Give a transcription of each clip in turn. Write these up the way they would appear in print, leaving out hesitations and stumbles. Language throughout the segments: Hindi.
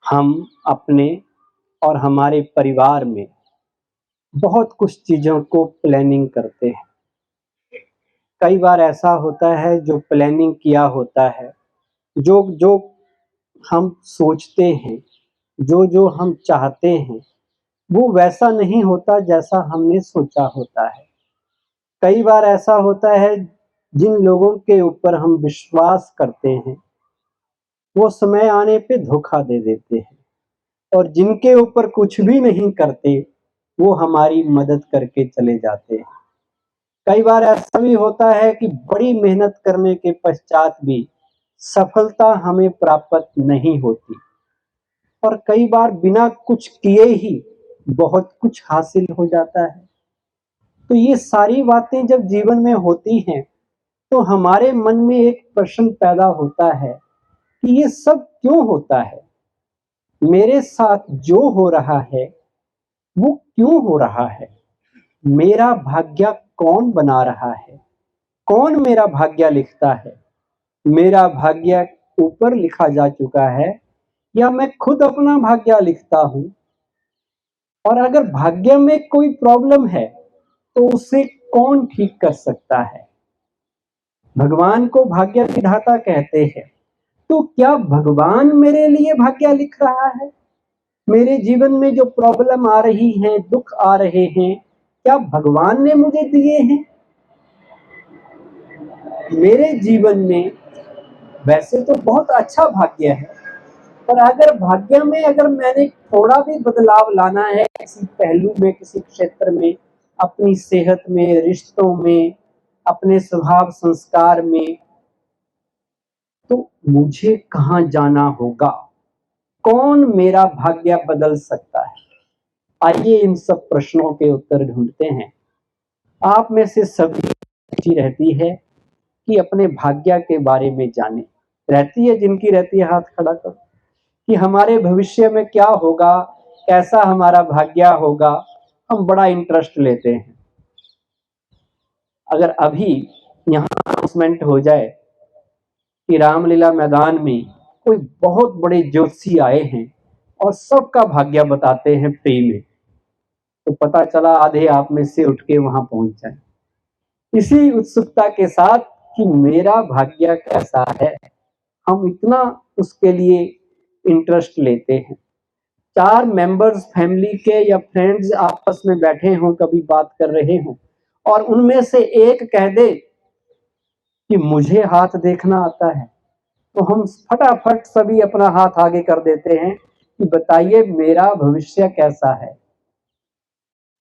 हम अपने और हमारे परिवार में बहुत कुछ चीज़ों को प्लानिंग करते हैं। कई बार ऐसा होता है जो प्लानिंग किया होता है, जो हम सोचते हैं, जो हम चाहते हैं, वो वैसा नहीं होता जैसा हमने सोचा होता है। कई बार ऐसा होता है जिन लोगों के ऊपर हम विश्वास करते हैं, वो समय आने पे धोखा दे देते हैं और जिनके ऊपर कुछ भी नहीं करते, वो हमारी मदद करके चले जाते हैं। कई बार ऐसा भी होता है कि बड़ी मेहनत करने के पश्चात भी सफलता हमें प्राप्त नहीं होती और कई बार बिना कुछ किए ही बहुत कुछ हासिल हो जाता है। तो ये सारी बातें जब जीवन में होती हैं, तो हमारे मन में एक प्रश्न पैदा होता है कि ये सब क्यों होता है? मेरे साथ जो हो रहा है, वो क्यों हो रहा है? मेरा भाग्य कौन बना रहा है? कौन मेरा भाग्य लिखता है? मेरा भाग्य ऊपर लिखा जा चुका है या मैं खुद अपना भाग्य लिखता हूँ? और अगर भाग्य में कोई प्रॉब्लम है, तो उसे कौन ठीक कर सकता है? भगवान को भाग्य विधाता कहते हैं, तो क्या भगवान मेरे लिए भाग्य लिख रहा है? मेरे जीवन में जो प्रॉब्लम आ रही है, दुख आ रहे हैं, क्या भगवान ने मुझे दिए हैं? मेरे जीवन में वैसे तो बहुत अच्छा भाग्य है, पर अगर भाग्य में मैंने थोड़ा भी बदलाव लाना है किसी पहलू में, किसी क्षेत्र में, अपनी सेहत में, रिश्तों में, अपने स्वभाव संस्कार में, तो मुझे कहाँ जाना होगा? कौन मेरा भाग्य बदल सकता है? आइए इन सब प्रश्नों के उत्तर ढूंढते हैं। आप में से सभी की रहती है कि अपने भाग्य के बारे में जाने। रहती है, जिनकी रहती है हाथ खड़ा करो कि हमारे भविष्य में क्या होगा, कैसा हमारा भाग्य होगा, हम बड़ा इंटरेस्ट लेते हैं। अगर अभी यहाँ अनाउंसमेंट हो जाए कि रामलीला मैदान में कोई बहुत बड़े ज्योतिषी आए हैं और सबका भाग्य बताते हैं फ्री में, तो पता चला आधे आप में से उठ के वहां पहुंच जाए इसी उत्सुकता के साथ कि मेरा भाग्य कैसा है। हम इतना उसके लिए इंटरेस्ट लेते हैं। 4 मेंबर्स फैमिली के या फ्रेंड्स आपस में बैठे हों, कभी बात कर रहे हों और उनमें से एक कह दे कि मुझे हाथ देखना आता है, तो हम फटाफट सभी अपना हाथ आगे कर देते हैं कि बताइए मेरा भविष्य कैसा है।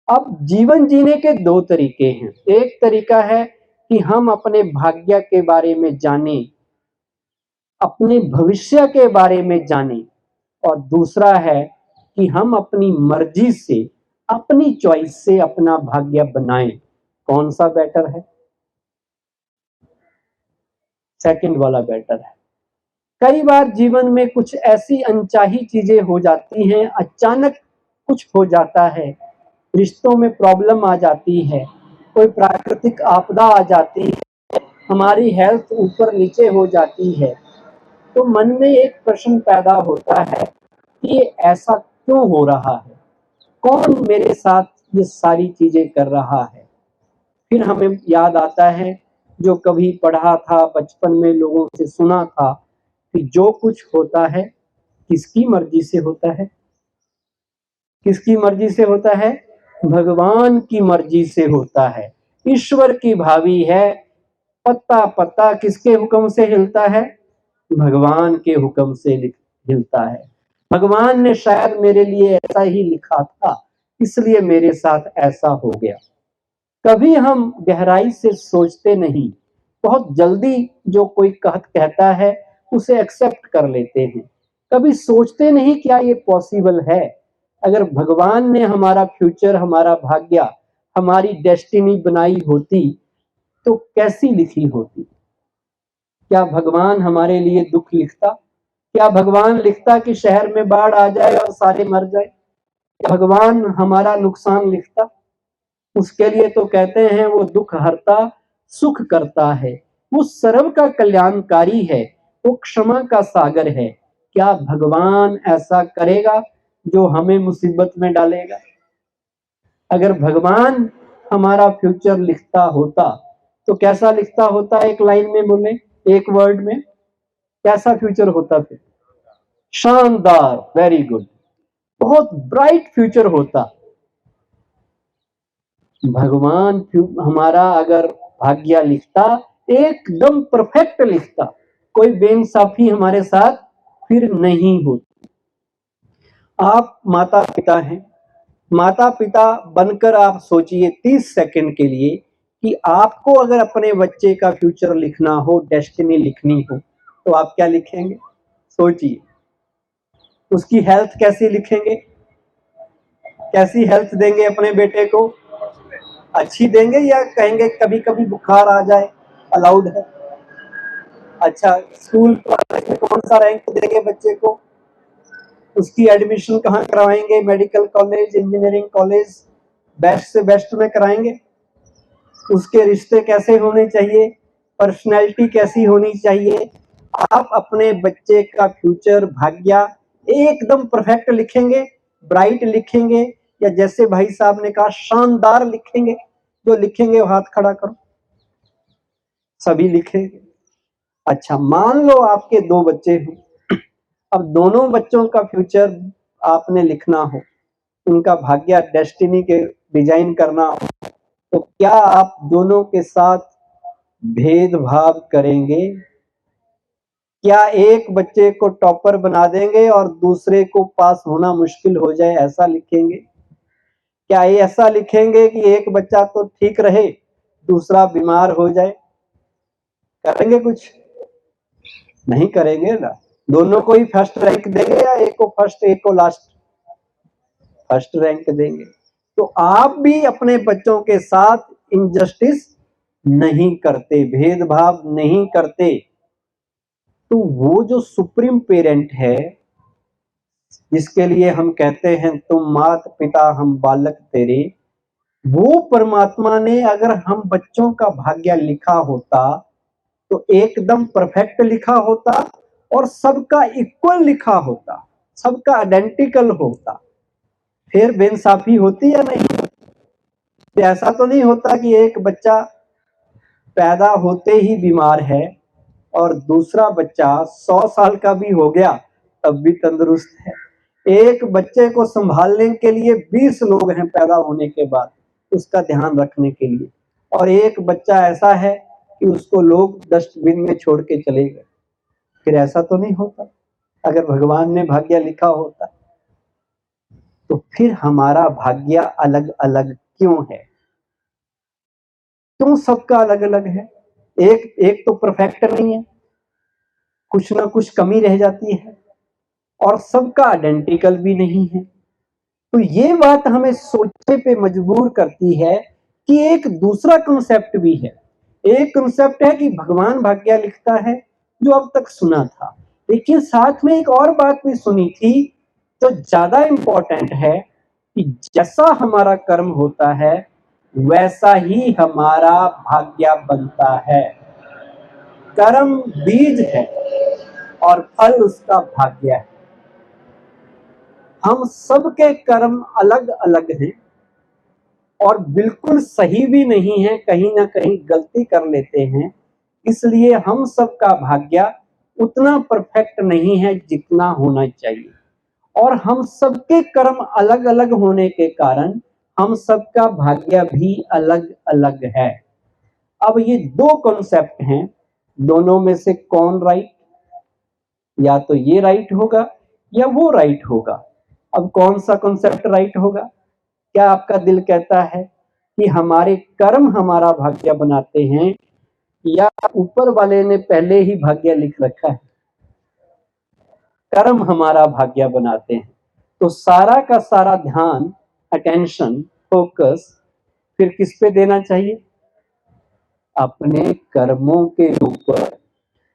अब जीवन जीने के 2 तरीके हैं। एक तरीका है कि हम अपने भाग्य के बारे में जानें, अपने भविष्य के बारे में जानें, और दूसरा है कि हम अपनी मर्जी से, अपनी चॉइस से अपना भाग्य बनाएं। कौन सा बेटर है? सेकंड वाला बेटर है। कई बार जीवन में कुछ ऐसी अनचाही चीजें हो जाती हैं, अचानक कुछ हो जाता है, रिश्तों में प्रॉब्लम आ जाती है, कोई प्राकृतिक आपदा आ जाती है, हमारी हेल्थ ऊपर नीचे हो जाती है, तो मन में एक प्रश्न पैदा होता है कि ये ऐसा क्यों हो रहा है? कौन मेरे साथ ये सारी चीजें कर रहा है? फिर हमें याद आता है जो कभी पढ़ा था बचपन में, लोगों से सुना था कि जो कुछ होता है किसकी मर्जी से होता है? किसकी मर्जी से होता है? भगवान की मर्जी से होता है। ईश्वर की भावी है। पत्ता पत्ता किसके हुक्म से हिलता है? भगवान के हुक्म से हिलता है। भगवान ने शायद मेरे लिए ऐसा ही लिखा था, इसलिए मेरे साथ ऐसा हो गया। कभी हम गहराई से सोचते नहीं, बहुत जल्दी जो कोई कहता है उसे एक्सेप्ट कर लेते हैं। कभी सोचते नहीं क्या ये पॉसिबल है? अगर भगवान ने हमारा फ्यूचर, हमारा भाग्य, हमारी डेस्टिनी बनाई होती तो कैसी लिखी होती? क्या भगवान हमारे लिए दुख लिखता? क्या भगवान लिखता कि शहर में बाढ़ आ जाए और सारे मर जाए? क्या भगवान हमारा नुकसान लिखता? उसके लिए तो कहते हैं वो दुख हरता, सुख करता है, वो सर्व का कल्याणकारी है, वो क्षमा का सागर है। क्या भगवान ऐसा करेगा जो हमें मुसीबत में डालेगा? अगर भगवान हमारा फ्यूचर लिखता होता तो कैसा लिखता होता? एक लाइन में बोले, एक वर्ड में कैसा फ्यूचर होता? फिर शानदार, वेरी गुड, बहुत ब्राइट फ्यूचर होता। भगवान हमारा अगर भाग्य लिखता एकदम परफेक्ट लिखता, कोई बेइंसाफी हमारे साथ फिर नहीं होती। आप माता पिता हैं, माता पिता बनकर आप सोचिए 30 सेकंड के लिए कि आपको अगर अपने बच्चे का फ्यूचर लिखना हो, डेस्टिनी लिखनी हो, तो आप क्या लिखेंगे? सोचिए। उसकी हेल्थ कैसी लिखेंगे? कैसी हेल्थ देंगे अपने बेटे को? अच्छी देंगे या कहेंगे कभी कभी बुखार आ जाए, अलाउड है? अच्छा, स्कूल में कौन सा रैंक देंगे बच्चे को? उसकी एडमिशन कहाँ करवाएंगे? Medical college, engineering college, best से बेस्ट में कराएंगे? उसके रिश्ते कैसे होने चाहिए? पर्सनैलिटी कैसी होनी चाहिए? आप अपने बच्चे का फ्यूचर भाग्य एकदम परफेक्ट लिखेंगे, ब्राइट लिखेंगे, या जैसे भाई साहब ने कहा शानदार लिखेंगे? जो लिखेंगे वो हाथ खड़ा करो। सभी लिखेंगे। अच्छा, मान लो आपके 2 बच्चे हैं, अब दोनों बच्चों का फ्यूचर आपने लिखना हो, उनका भाग्य डेस्टिनी के डिजाइन करना हो, तो क्या आप दोनों के साथ भेदभाव करेंगे? क्या एक बच्चे को टॉपर बना देंगे और दूसरे को पास होना मुश्किल हो जाए, ऐसा लिखेंगे? क्या ये ऐसा लिखेंगे कि एक बच्चा तो ठीक रहे, दूसरा बीमार हो जाए? करेंगे कुछ? नहीं करेंगे ना। दोनों को ही फर्स्ट रैंक देंगे या एक को फर्स्ट एक को लास्ट? फर्स्ट रैंक देंगे। तो आप भी अपने बच्चों के साथ इनजस्टिस नहीं करते, भेदभाव नहीं करते। तो वो जो सुप्रीम पेरेंट है, जिसके लिए हम कहते हैं तुम मात पिता हम बालक तेरे, वो परमात्मा ने अगर हम बच्चों का भाग्य लिखा होता तो एकदम परफेक्ट लिखा होता और सबका इक्वल लिखा होता, सबका आइडेंटिकल होता, फिर बेइंसाफी होती या नहीं? ऐसा तो नहीं होता कि एक बच्चा पैदा होते ही बीमार है और दूसरा बच्चा 100 साल का भी हो गया तब भी तंदुरुस्त है। एक बच्चे को संभालने के लिए 20 लोग हैं पैदा होने के बाद उसका ध्यान रखने के लिए, और एक बच्चा ऐसा है कि उसको लोग डस्टबिन में छोड़ के चले गए। फिर ऐसा तो नहीं होता? अगर भगवान ने भाग्य लिखा होता तो फिर हमारा भाग्य अलग अलग क्यों है? क्यों सबका अलग अलग है? एक तो परफेक्ट नहीं है, कुछ ना कुछ कमी रह जाती है, और सबका आइडेंटिकल भी नहीं है। तो ये बात हमें सोचने पे मजबूर करती है कि एक दूसरा कंसेप्ट भी है। एक कंसेप्ट है कि भगवान भाग्य लिखता है, जो अब तक सुना था, लेकिन साथ में एक और बात भी सुनी थी जो ज्यादा इंपॉर्टेंट है कि जैसा हमारा कर्म होता है वैसा ही हमारा भाग्य बनता है। कर्म बीज है और फल उसका भाग्य है। हम सबके कर्म अलग अलग हैं और बिल्कुल सही भी नहीं है, कहीं ना कहीं गलती कर लेते हैं, इसलिए हम सबका भाग्य उतना परफेक्ट नहीं है जितना होना चाहिए, और हम सबके कर्म अलग अलग होने के कारण हम सबका भाग्य भी अलग अलग है। अब ये 2 कॉन्सेप्ट हैं, दोनों में से कौन राइट? या तो ये राइट होगा या वो राइट होगा। अब कौन सा कॉन्सेप्ट राइट होगा? क्या आपका दिल कहता है कि हमारे कर्म हमारा भाग्य बनाते हैं, या ऊपर वाले ने पहले ही भाग्य लिख रखा है? कर्म हमारा भाग्य बनाते हैं। तो सारा का सारा ध्यान, अटेंशन, फोकस फिर किस पे देना चाहिए? अपने कर्मों के ऊपर।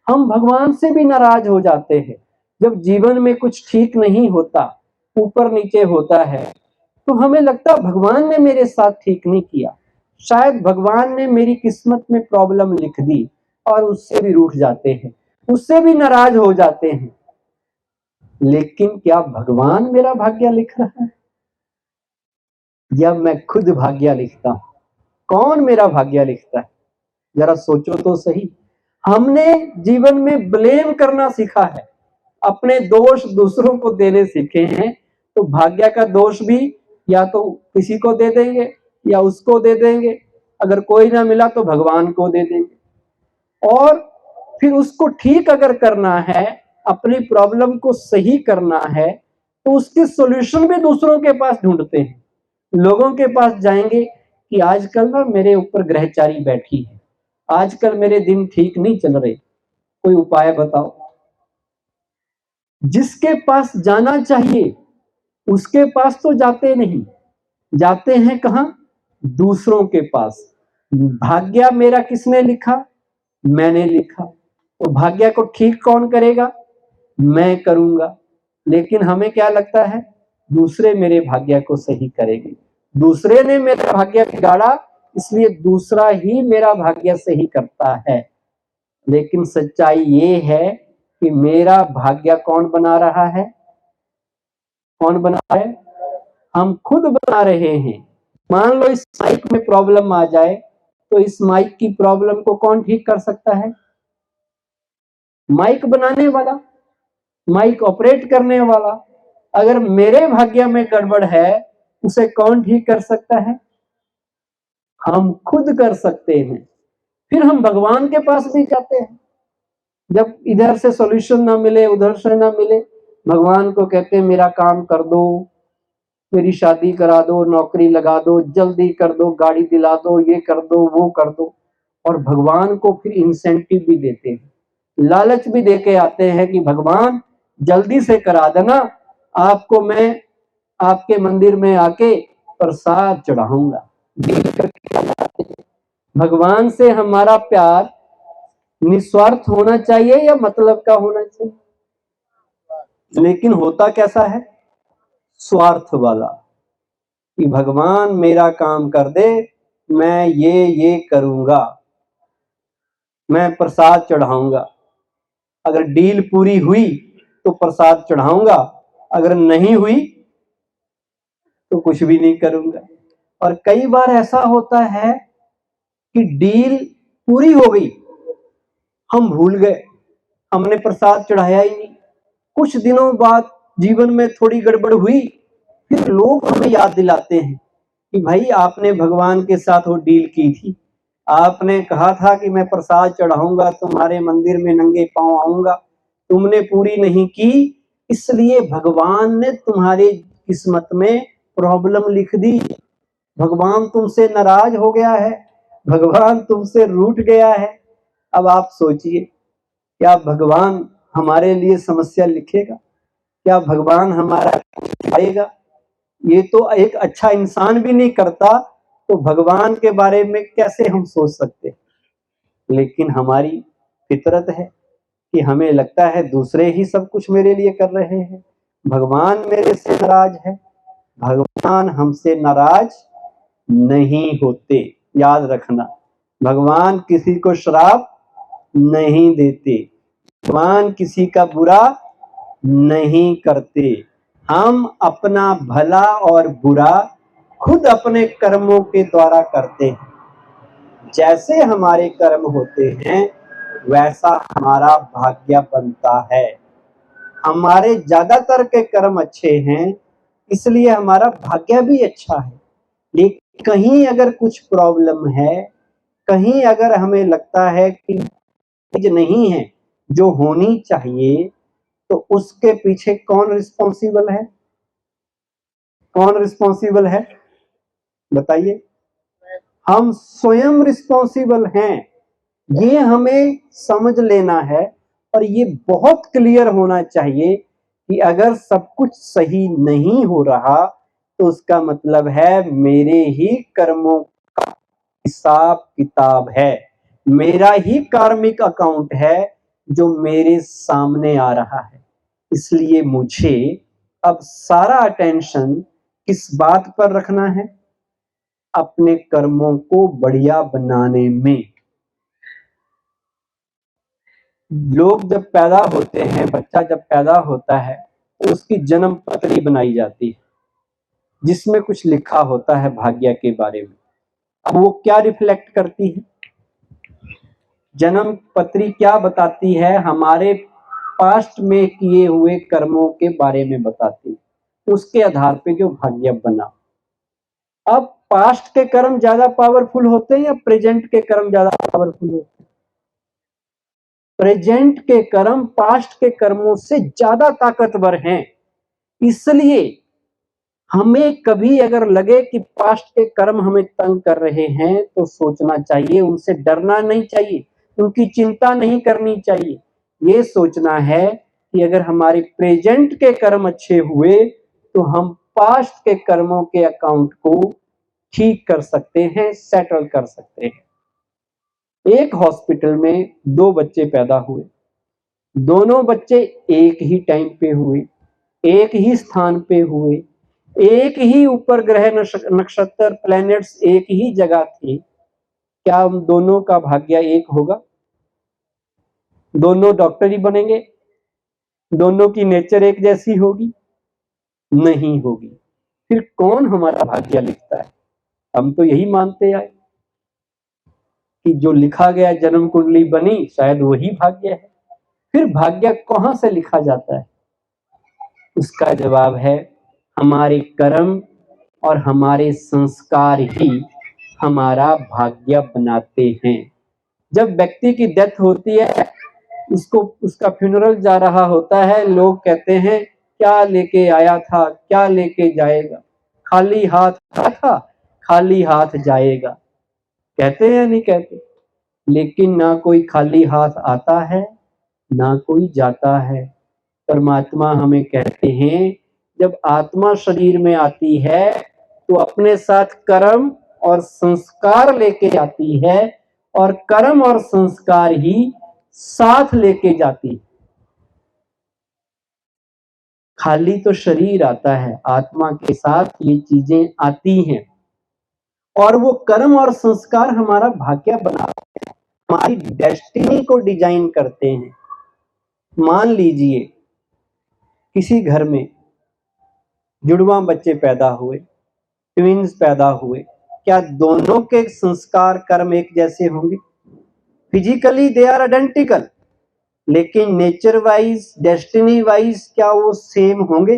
हम भगवान से भी नाराज हो जाते हैं जब जीवन में कुछ ठीक नहीं होता, ऊपर नीचे होता है, तो हमें लगता भगवान ने मेरे साथ ठीक नहीं किया, शायद भगवान ने मेरी किस्मत में प्रॉब्लम लिख दी, और उससे भी रूठ जाते हैं, उससे भी नाराज हो जाते हैं। लेकिन क्या भगवान मेरा भाग्य लिख रहा है या मैं खुद भाग्य लिखता हूं? कौन मेरा भाग्य लिखता है? जरा सोचो तो सही। हमने जीवन में ब्लेम करना सीखा है, अपने दोष दूसरों को देने सीखे हैं, तो भाग्य का दोष भी या तो किसी को दे देंगे या उसको दे देंगे, अगर कोई ना मिला तो भगवान को दे देंगे। और फिर उसको ठीक अगर करना है, अपनी प्रॉब्लम को सही करना है, तो उसके सॉल्यूशन भी दूसरों के पास ढूंढते हैं, लोगों के पास जाएंगे कि आजकल ना मेरे ऊपर ग्रहचारी बैठी है, आजकल मेरे दिन ठीक नहीं चल रहे, कोई उपाय बताओ। जिसके पास जाना चाहिए उसके पास तो जाते नहीं, जाते हैं कहां? दूसरों के पास। भाग्य मेरा किसने लिखा? मैंने लिखा, तो भाग्य को ठीक कौन करेगा? मैं करूंगा। लेकिन हमें क्या लगता है? दूसरे मेरे भाग्य को सही करेंगे, दूसरे ने मेरा भाग्य बिगाड़ा इसलिए दूसरा ही मेरा भाग्य सही करता है। लेकिन सच्चाई ये है कि मेरा भाग्य कौन बना रहा है? कौन बना रहा है? हम खुद बना रहे हैं। मान लो इस माइक में प्रॉब्लम आ जाए, तो इस माइक की प्रॉब्लम को कौन ठीक कर सकता है? माइक बनाने वाला, माइक ऑपरेट करने वाला। अगर मेरे भाग्य में गड़बड़ है, उसे कौन ठीक कर सकता है? हम खुद कर सकते हैं। फिर हम भगवान के पास भी जाते हैं, जब इधर से सॉल्यूशन ना मिले, उधर से ना मिले, भगवान को कहते हैं मेरा काम कर दो, मेरी शादी करा दो, नौकरी लगा दो, जल्दी कर दो, गाड़ी दिला दो, ये कर दो, वो कर दो। और भगवान को फिर इंसेंटिव भी देते हैं, लालच भी देके आते हैं कि भगवान जल्दी से करा देना, आपको मैं आपके मंदिर में आके प्रसाद चढ़ाऊंगा। भगवान से हमारा प्यार निस्वार्थ होना चाहिए या मतलब का होना चाहिए? लेकिन होता कैसा है? स्वार्थ वाला, कि भगवान मेरा काम कर दे, मैं ये करूंगा, मैं प्रसाद चढ़ाऊंगा, अगर डील पूरी हुई तो प्रसाद चढ़ाऊंगा, अगर नहीं हुई तो कुछ भी नहीं करूंगा। और कई बार ऐसा होता है कि डील पूरी हो गई, हम भूल गए, हमने प्रसाद चढ़ाया ही नहीं। कुछ दिनों बाद जीवन में थोड़ी गड़बड़ हुई, फिर लोग हमें याद दिलाते हैं कि भाई आपने भगवान के साथ वो डील की थी, आपने कहा था कि मैं प्रसाद चढ़ाऊंगा, तुम्हारे मंदिर में नंगे पांव आऊंगा, तुमने पूरी नहीं की, इसलिए भगवान ने तुम्हारी किस्मत में प्रॉब्लम लिख दी, भगवान तुमसे नाराज हो गया है, भगवान तुमसे रूठ गया है। अब आप सोचिए, क्या भगवान हमारे लिए समस्या लिखेगा? क्या भगवान हमारा आएगा? ये तो एक अच्छा इंसान भी नहीं करता, तो भगवान के बारे में कैसे हम सोच सकते हैं? लेकिन हमारी फितरत है कि हमें लगता है दूसरे ही सब कुछ मेरे लिए कर रहे हैं, भगवान मेरे से नाराज है। भगवान हमसे नाराज नहीं होते, याद रखना। भगवान किसी को श्राप नहीं देते, भगवान किसी का बुरा नहीं करते। हम अपना भला और बुरा खुद अपने कर्मों के द्वारा करते हैं। जैसे हमारे कर्म होते हैं वैसा हमारा भाग्य बनता है। हमारे ज्यादातर के कर्म अच्छे हैं, इसलिए हमारा भाग्य भी अच्छा है। लेकिन कहीं अगर कुछ प्रॉब्लम है, कहीं अगर हमें लगता है कि चीज नहीं है जो होनी चाहिए, तो उसके पीछे कौन रिस्पॉन्सिबल है? कौन रिस्पॉन्सिबल है? बताइए। हम स्वयं रिस्पॉन्सिबल हैं, ये हमें समझ लेना है। और ये बहुत क्लियर होना चाहिए कि अगर सब कुछ सही नहीं हो रहा तो उसका मतलब है मेरे ही कर्मों का हिसाब किताब है, मेरा ही कार्मिक अकाउंट है जो मेरे सामने आ रहा है। इसलिए मुझे अब सारा अटेंशन किस बात पर रखना है? अपने कर्मों को बढ़िया बनाने में। लोग जब पैदा होते हैं, बच्चा जब पैदा होता है उसकी जन्म पत्री बनाई जाती है, जिसमें कुछ लिखा होता है भाग्य के बारे में। अब वो क्या रिफ्लेक्ट करती है? जन्म पत्री क्या बताती है? हमारे पास्ट में किए हुए कर्मों के बारे में बताती है, उसके आधार पे जो भाग्य बना। अब पास्ट के कर्म ज्यादा पावरफुल होते हैं या प्रेजेंट के कर्म ज्यादा पावरफुल होते हैं? प्रेजेंट के कर्म पास्ट के कर्मों से ज्यादा ताकतवर हैं। इसलिए हमें कभी अगर लगे कि पास्ट के कर्म हमें तंग कर रहे हैं तो सोचना चाहिए, उनसे डरना नहीं चाहिए, उनकी चिंता नहीं करनी चाहिए। ये सोचना है कि अगर हमारे प्रेजेंट के कर्म अच्छे हुए तो हम पास्ट के कर्मों के अकाउंट को ठीक कर सकते हैं, सेटल कर सकते हैं। एक हॉस्पिटल में 2 बच्चे पैदा हुए, दोनों बच्चे एक ही टाइम पे हुए, एक ही स्थान पे हुए, एक ही ऊपर ग्रह नक्षत्र प्लैनेट्स एक ही जगह थे। क्या उन दोनों का भाग्य एक होगा? दोनों डॉक्टर ही बनेंगे? दोनों की नेचर एक जैसी होगी? नहीं होगी। फिर कौन हमारा भाग्य लिखता है? हम तो यही मानते आए कि जो लिखा गया जन्म कुंडली बनी शायद वही भाग्य है। फिर भाग्य कहां से लिखा जाता है? उसका जवाब है हमारे कर्म और हमारे संस्कार ही हमारा भाग्य बनाते हैं। जब व्यक्ति की डेथ होती है, उसको उसका फ्यूनरल जा रहा होता है, लोग कहते हैं क्या लेके आया था, क्या लेके जाएगा, खाली हाथ आया था, खाली हाथ जाएगा। कहते हैं या नहीं कहते? लेकिन ना कोई खाली हाथ आता है, ना कोई जाता है। परमात्मा हमें कहते हैं जब आत्मा शरीर में आती है तो अपने साथ कर्म और संस्कार लेके आती है, और कर्म और संस्कार ही साथ लेके जाती है। खाली तो शरीर आता है, आत्मा के साथ ये चीजें आती हैं, और वो कर्म और संस्कार हमारा भाग्य बनाते हैं, हमारी डेस्टिनी को डिजाइन करते हैं। मान लीजिए किसी घर में जुड़वा बच्चे पैदा हुए, ट्विंस पैदा हुए, क्या दोनों के संस्कार कर्म एक जैसे होंगे? फिजिकली दे आर आइडेंटिकल, लेकिन नेचर वाइज, डेस्टिनी वाइज क्या वो सेम होंगे?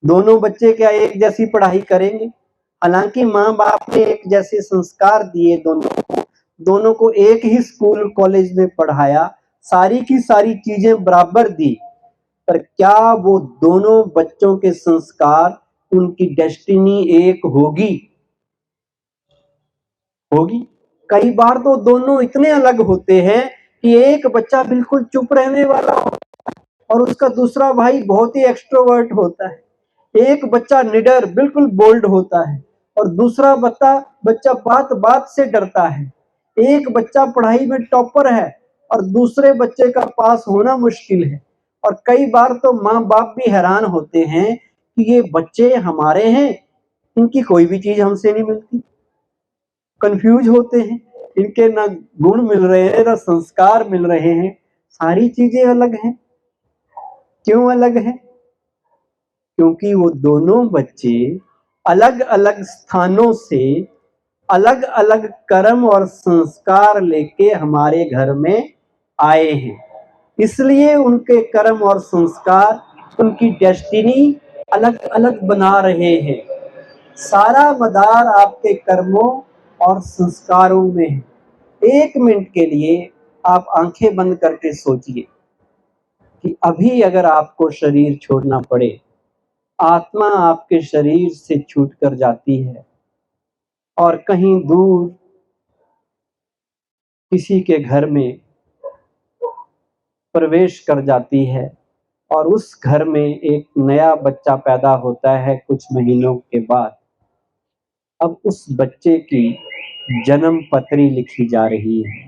दोनों बच्चे क्या एक जैसी पढ़ाई करेंगे? हालांकि माँ बाप ने एक जैसे संस्कार दिए, दोनों को एक ही स्कूल कॉलेज में पढ़ाया, सारी की सारी चीजें बराबर दी, पर क्या वो दोनों बच्चों के संस्कार, उनकी डेस्टिनी एक होगी? होगी? कई बार तो दोनों इतने अलग होते हैं कि एक बच्चा बिल्कुल चुप रहने वाला और उसका दूसरा भाई बहुत ही एक्सट्रोवर्ट होता है। एक बच्चा निडर बिल्कुल बोल्ड होता है और दूसरा बच्चा बात बात से डरता है। एक बच्चा पढ़ाई में टॉपर है और दूसरे बच्चे का पास होना मुश्किल है। और कई बार तो माँ बाप भी हैरान होते हैं कि ये बच्चे हमारे हैं, इनकी कोई भी चीज हमसे नहीं मिलती। कंफ्यूज होते हैं, इनके ना गुण मिल रहे हैं ना संस्कार मिल रहे हैं, सारी चीजें अलग हैं। क्यों अलग है? क्योंकि वो दोनों बच्चे अलग अलग स्थानों से अलग अलग कर्म और संस्कार लेके हमारे घर में आए हैं, इसलिए उनके कर्म और संस्कार, उनकी डेस्टिनी अलग अलग बना रहे हैं। सारा मदार आपके कर्मों और संस्कारों में है। 1 मिनट के लिए आप आंखें बंद करके सोचिए कि अभी अगर आपको शरीर छोड़ना पड़े, आत्मा आपके शरीर से छूट कर जाती है और कहीं दूर किसी के घर में प्रवेश कर जाती है, और उस घर में एक नया बच्चा पैदा होता है कुछ महीनों के बाद। अब उस बच्चे की जन्म पत्री लिखी जा रही है,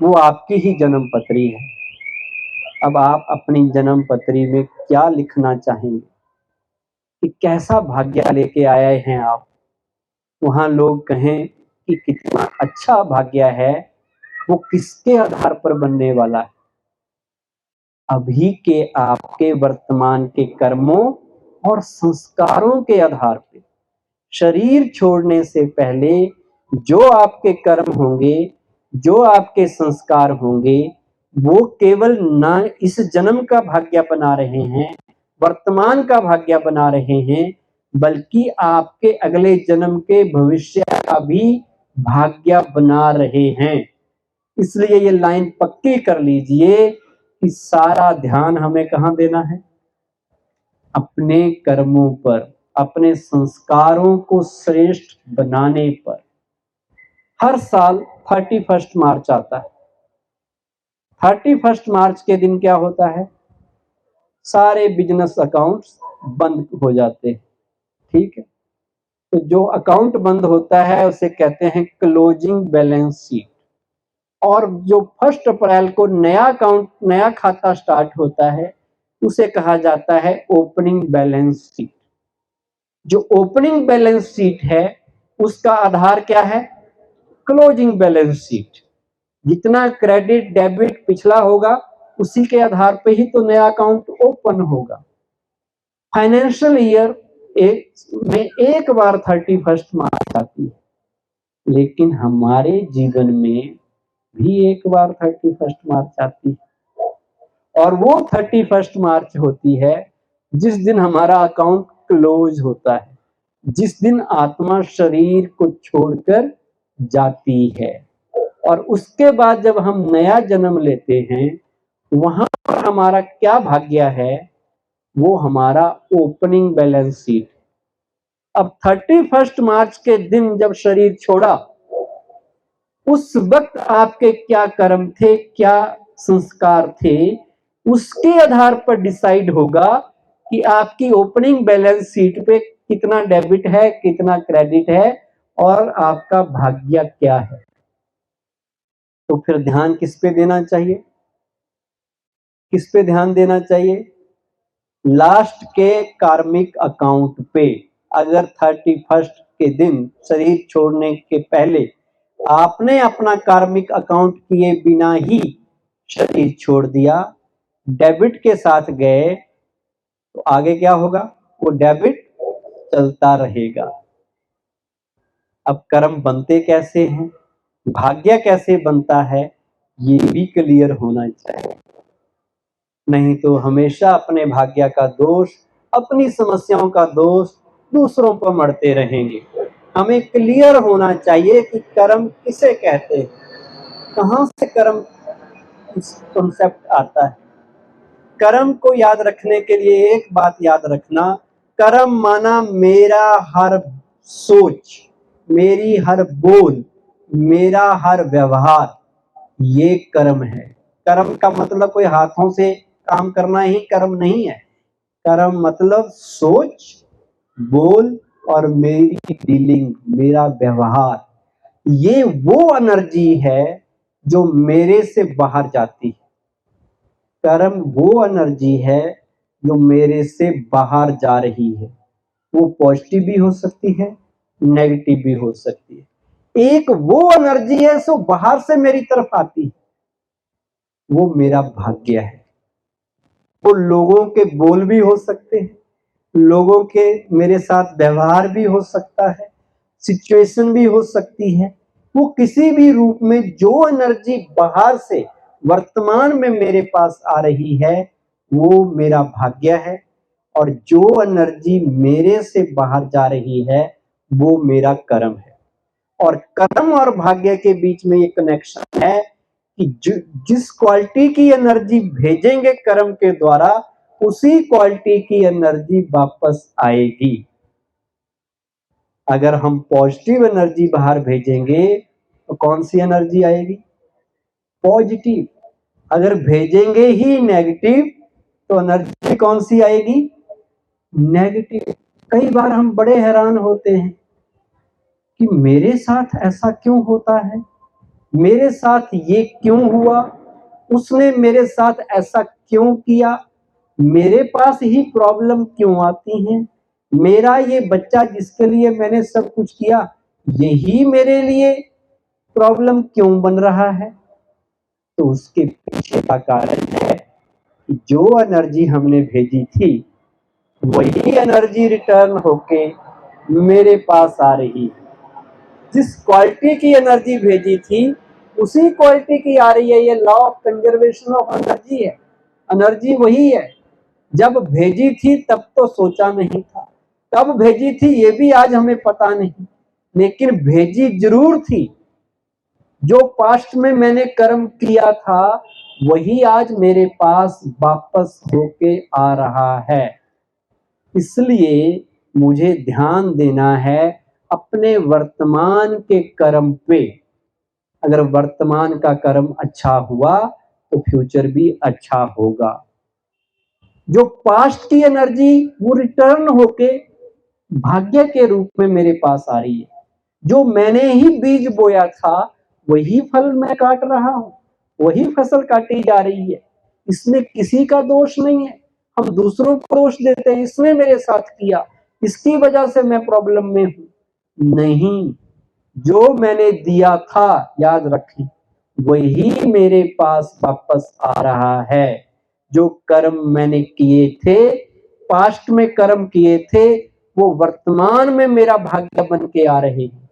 वो आपकी ही जन्म पत्री है। अब आप अपनी जन्म पत्री में क्या लिखना चाहेंगे कि कैसा भाग्य लेके आए हैं आप? वहां लोग कहें कि कितना अच्छा भाग्य है, वो किसके आधार पर बनने वाला है? अभी के आपके वर्तमान के कर्मों और संस्कारों के आधार पे शरीर छोड़ने से पहले जो आपके कर्म होंगे, जो आपके संस्कार होंगे, वो केवल ना इस जन्म का भाग्य बना रहे हैं, वर्तमान का भाग्य बना रहे हैं, बल्कि आपके अगले जन्म के भविष्य का भी भाग्य बना रहे हैं। इसलिए ये लाइन पक्की कर लीजिए कि सारा ध्यान हमें कहाँ देना है? अपने कर्मों पर, अपने संस्कारों को श्रेष्ठ बनाने पर। हर साल 31 मार्च आता है। 31 मार्च के दिन क्या होता है? सारे बिजनेस अकाउंट्स बंद हो जाते हैं। ठीक है, तो जो अकाउंट बंद होता है उसे कहते हैं क्लोजिंग बैलेंस शीट। और जो 1 अप्रैल को नया अकाउंट, नया खाता स्टार्ट होता है, उसे कहा जाता है ओपनिंग बैलेंस शीट। जो ओपनिंग बैलेंस शीट है उसका आधार क्या है? Closing balance sheet. जितना क्रेडिट डेबिट पिछला होगा उसी के आधार पे ही तो नया अकाउंट ओपन होगा। फाइनेंशियल ईयर में एक बार 31 मार्च आती है, लेकिन हमारे जीवन में भी एक बार 31 मार्च आती है, और वो 31 मार्च होती है जिस दिन हमारा अकाउंट क्लोज होता है, जिस दिन आत्मा शरीर को छोड़कर जाती है। और उसके बाद जब हम नया जन्म लेते हैं, वहां पर हमारा क्या भाग्य है? वो हमारा ओपनिंग बैलेंस शीट। अब 31 मार्च के दिन जब शरीर छोड़ा, उस वक्त आपके क्या कर्म थे, क्या संस्कार थे, उसके आधार पर डिसाइड होगा कि आपकी ओपनिंग बैलेंस शीट पे कितना डेबिट है, कितना क्रेडिट है, और आपका भाग्य क्या है। तो फिर ध्यान किस पे देना चाहिए? किस पे ध्यान देना चाहिए? लास्ट के कार्मिक अकाउंट पे। अगर 31 के दिन शरीर छोड़ने के पहले आपने अपना कार्मिक अकाउंट किए बिना ही शरीर छोड़ दिया, डेबिट के साथ गए, तो आगे क्या होगा? वो डेबिट चलता रहेगा। अब कर्म बनते कैसे हैं, भाग्य कैसे बनता है, ये भी क्लियर होना चाहिए। नहीं तो हमेशा अपने भाग्य का दोष, अपनी समस्याओं का दोष दूसरों पर मढ़ते रहेंगे। हमें क्लियर होना चाहिए कि कर्म किसे कहते हैं, कहां से कर्म कॉन्सेप्ट आता है। कर्म को याद रखने के लिए एक बात याद रखना, कर्म माना मेरा हर सोच, मेरी हर बोल, मेरा हर व्यवहार, ये कर्म है। कर्म का मतलब कोई हाथों से काम करना ही कर्म नहीं है। कर्म मतलब सोच, बोल और मेरी डीलिंग, मेरा व्यवहार, ये वो एनर्जी है जो मेरे से बाहर जाती है। कर्म वो एनर्जी है जो मेरे से बाहर जा रही है। वो पॉजिटिव भी हो सकती है, नेगेटिव भी हो सकती है। एक वो एनर्जी है जो बाहर से मेरी तरफ आती है, वो मेरा भाग्य है। वो लोगों के बोल भी हो सकते हैं, लोगों के मेरे साथ व्यवहार भी हो सकता है, सिचुएशन भी हो सकती है। वो किसी भी रूप में जो एनर्जी बाहर से वर्तमान में मेरे पास आ रही है, वो मेरा भाग्य है। और जो एनर्जी मेरे से बाहर जा रही है, वो मेरा कर्म है। और कर्म और भाग्य के बीच में ये कनेक्शन है कि जिस क्वालिटी की एनर्जी भेजेंगे कर्म के द्वारा, उसी क्वालिटी की एनर्जी वापस आएगी। अगर हम पॉजिटिव एनर्जी बाहर भेजेंगे तो कौन सी एनर्जी आएगी? पॉजिटिव। अगर भेजेंगे ही नेगेटिव तो एनर्जी कौन सी आएगी? नेगेटिव। कई बार हम बड़े हैरान होते हैं कि मेरे साथ ऐसा क्यों होता है, मेरे साथ ये क्यों हुआ, उसने मेरे साथ ऐसा क्यों किया, मेरे पास ही प्रॉब्लम क्यों आती है, मेरा ये बच्चा जिसके लिए मैंने सब कुछ किया, यही मेरे लिए प्रॉब्लम क्यों बन रहा है? तो उसके पीछे का कारण है कि जो एनर्जी हमने भेजी थी वही एनर्जी रिटर्न होके मेरे पास आ रही है। जिस क्वालिटी की एनर्जी भेजी थी उसी क्वालिटी की आ रही है। ये law of conservation of energy है। एनर्जी वही है। जब भेजी थी तब तो सोचा नहीं था, कब भेजी थी ये भी आज हमें पता नहीं, लेकिन भेजी जरूर थी। जो पास्ट में मैंने कर्म किया था वही आज मेरे पास वापस होके आ रहा है। इसलिए मुझे ध्यान देना है अपने वर्तमान के कर्म पे। अगर वर्तमान का कर्म अच्छा हुआ तो फ्यूचर भी अच्छा होगा। जो पास्ट की एनर्जी वो रिटर्न होके भाग्य के रूप में मेरे पास आ रही है। जो मैंने ही बीज बोया था वही फल मैं काट रहा हूं, वही फसल काटी जा रही है। इसमें किसी का दोष नहीं है। हम दूसरों को दोष देते हैं, इसने मेरे साथ किया, इसकी वजह से मैं प्रॉब्लम में हूं। नहीं, जो मैंने दिया था याद रखें वही मेरे पास वापस आ रहा है। जो कर्म मैंने किए थे, पास्ट में कर्म किए थे, वो वर्तमान में मेरा भाग्य बन के आ रहे हैं।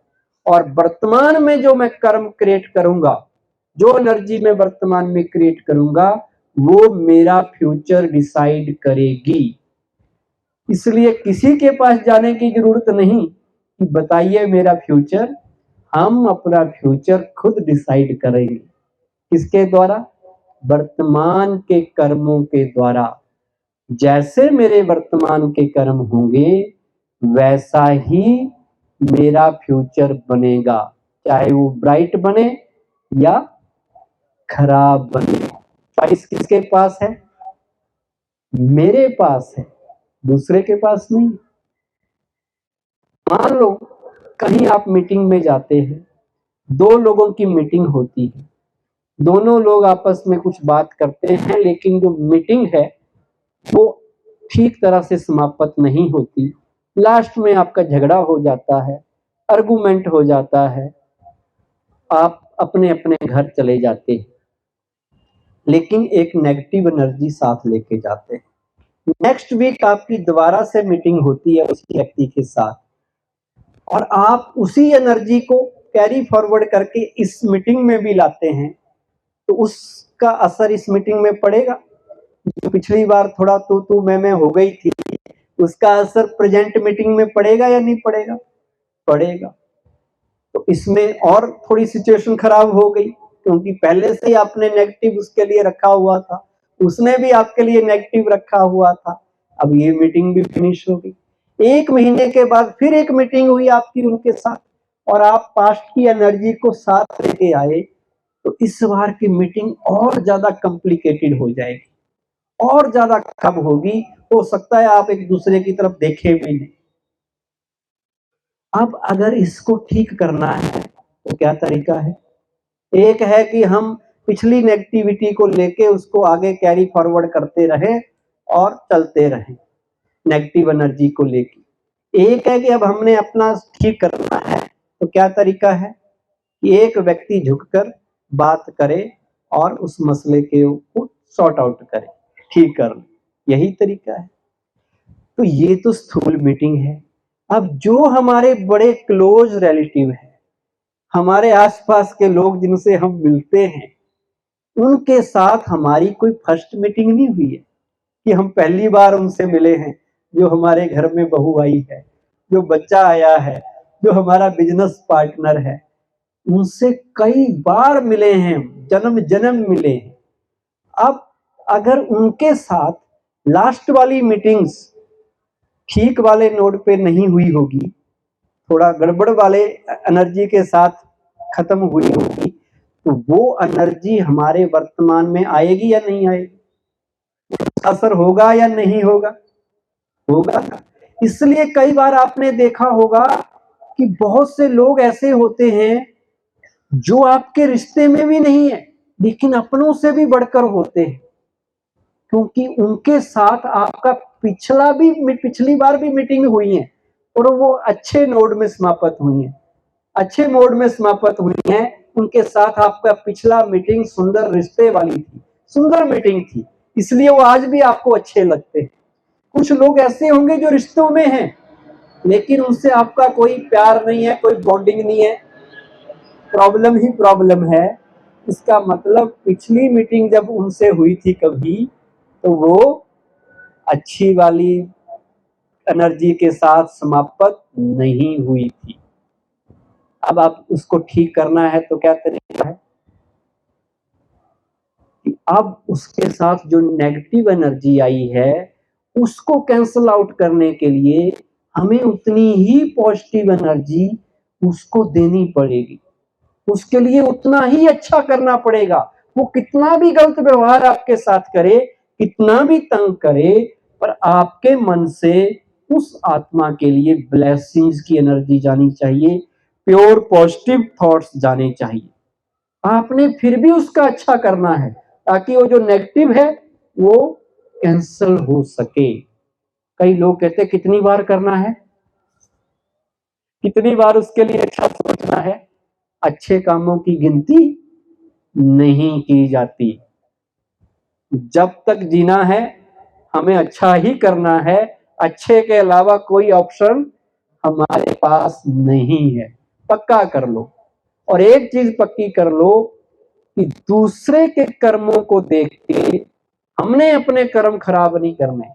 और वर्तमान में जो मैं कर्म क्रिएट करूंगा, जो एनर्जी में वर्तमान में क्रिएट करूंगा, वो मेरा फ्यूचर डिसाइड करेगी। इसलिए किसी के पास जाने की जरूरत नहीं कि बताइए मेरा फ्यूचर। हम अपना फ्यूचर खुद डिसाइड करेंगे। किसके द्वारा? वर्तमान के कर्मों के द्वारा। जैसे मेरे वर्तमान के कर्म होंगे वैसा ही मेरा फ्यूचर बनेगा, चाहे वो ब्राइट बने या खराब बने। चॉइस किसके पास है? मेरे पास है, दूसरे के पास नहीं। मान लो कहीं आप मीटिंग में जाते हैं, दो लोगों की मीटिंग होती है, दोनों लोग आपस में कुछ बात करते हैं, लेकिन जो मीटिंग है वो ठीक तरह से समाप्त नहीं होती। लास्ट में आपका झगड़ा हो जाता है, आर्गुमेंट हो जाता है, आप अपने अपने घर चले जाते हैं, लेकिन एक नेगेटिव एनर्जी साथ लेके जाते हैं। नेक्स्ट वीक आपकी दोबारा से मीटिंग होती है उसी व्यक्ति के साथ, और आप उसी एनर्जी को कैरी फॉरवर्ड करके इस मीटिंग में भी लाते हैं, तो उसका असर इस मीटिंग में पड़ेगा। जो पिछली बार थोड़ा तू मैं हो गई थी, उसका असर प्रेजेंट मीटिंग में पड़ेगा या नहीं पड़ेगा? पड़ेगा। तो इसमें और थोड़ी सिचुएशन खराब हो गई, क्योंकि पहले से ही आपने नेगेटिव उसके लिए रखा हुआ था, उसने भी आपके लिए नेगेटिव रखा हुआ था। अब ये मीटिंग भी फिनिश हो गई। 1 महीने के बाद फिर एक मीटिंग हुई आपकी उनके साथ, और आप पास्ट की एनर्जी को साथ लेके आए, तो इस बार की मीटिंग और ज्यादा कॉम्प्लिकेटेड हो जाएगी, और ज्यादा खराब होगी। हो सकता है आप एक दूसरे की तरफ देखे भी नहीं। अब अगर इसको ठीक करना है तो क्या तरीका है? एक है कि हम पिछली नेगेटिविटी को लेके उसको आगे कैरी फॉरवर्ड करते रहे और चलते रहे नेगेटिव एनर्जी को लेके। एक है कि अब हमने अपना ठीक करना है, तो क्या तरीका है कि एक व्यक्ति झुककर बात करे और उस मसले के को सॉर्ट आउट करे, ठीक कर ले। यही तरीका है। तो ये तो स्थूल मीटिंग है। अब जो हमारे बड़े क्लोज रिलेटिव हैं, हमारे आसपास के लोग जिनसे हम मिलते हैं, उनके साथ हमारी कोई फर्स्ट मीटिंग नहीं हुई है कि हम पहली बार उनसे मिले हैं। जो हमारे घर में बहू आई है, जो बच्चा आया है, जो हमारा बिजनेस पार्टनर है, उनसे कई बार मिले हैं, जन्म जन्म मिले हैं। अब अगर उनके साथ लास्ट वाली मीटिंग्स ठीक वाले नोड पे नहीं हुई होगी, थोड़ा गड़बड़ वाले एनर्जी के साथ खत्म हुई होगी, तो वो एनर्जी हमारे वर्तमान में आएगी या नहीं आएगी? असर होगा या नहीं होगा? होगा। इसलिए कई बार आपने देखा होगा कि बहुत से लोग ऐसे होते हैं जो आपके रिश्ते में भी नहीं है, लेकिन अपनों से भी बढ़कर होते हैं, क्योंकि उनके साथ आपका पिछली बार भी मीटिंग हुई है और वो अच्छे नोड में समाप्त हुई है, अच्छे मोड में समाप्त हुई है। उनके साथ आपका पिछला मीटिंग सुंदर रिश्ते वाली थी, सुंदर मीटिंग थी, इसलिए वो आज भी आपको अच्छे लगते हैं। कुछ लोग ऐसे होंगे जो रिश्तों में हैं लेकिन उनसे आपका कोई प्यार नहीं है, कोई बॉन्डिंग नहीं है, प्रॉब्लम ही प्रॉब्लम है। इसका मतलब पिछली मीटिंग जब उनसे हुई थी कभी तो वो अच्छी वाली एनर्जी के साथ समाप्त नहीं हुई थी। अब आप उसको ठीक करना है तो क्या तरीका है कि अब उसके साथ जो नेगेटिव एनर्जी आई है उसको कैंसल आउट करने के लिए हमें उतनी ही पॉजिटिव एनर्जी उसको देनी पड़ेगी, उसके लिए उतना ही अच्छा करना पड़ेगा। वो कितना भी गलत व्यवहार आपके साथ करे, कितना भी तंग करे, पर आपके मन से उस आत्मा के लिए ब्लेसिंग्स की एनर्जी जानी चाहिए, प्योर पॉजिटिव थॉट्स जाने चाहिए। आपने फिर भी उसका अच्छा करना है ताकि वो जो नेगेटिव है वो कैंसल हो सके। कई लोग कहते कितनी बार करना है, कितनी बार उसके लिए अच्छा सोचना है। अच्छे कामों की गिनती नहीं की जाती। जब तक जीना है हमें अच्छा ही करना है, अच्छे के अलावा कोई ऑप्शन हमारे पास नहीं है। पक्का कर लो। और एक चीज पक्की कर लो कि दूसरे के कर्मों को देख के हमने अपने कर्म खराब नहीं करने।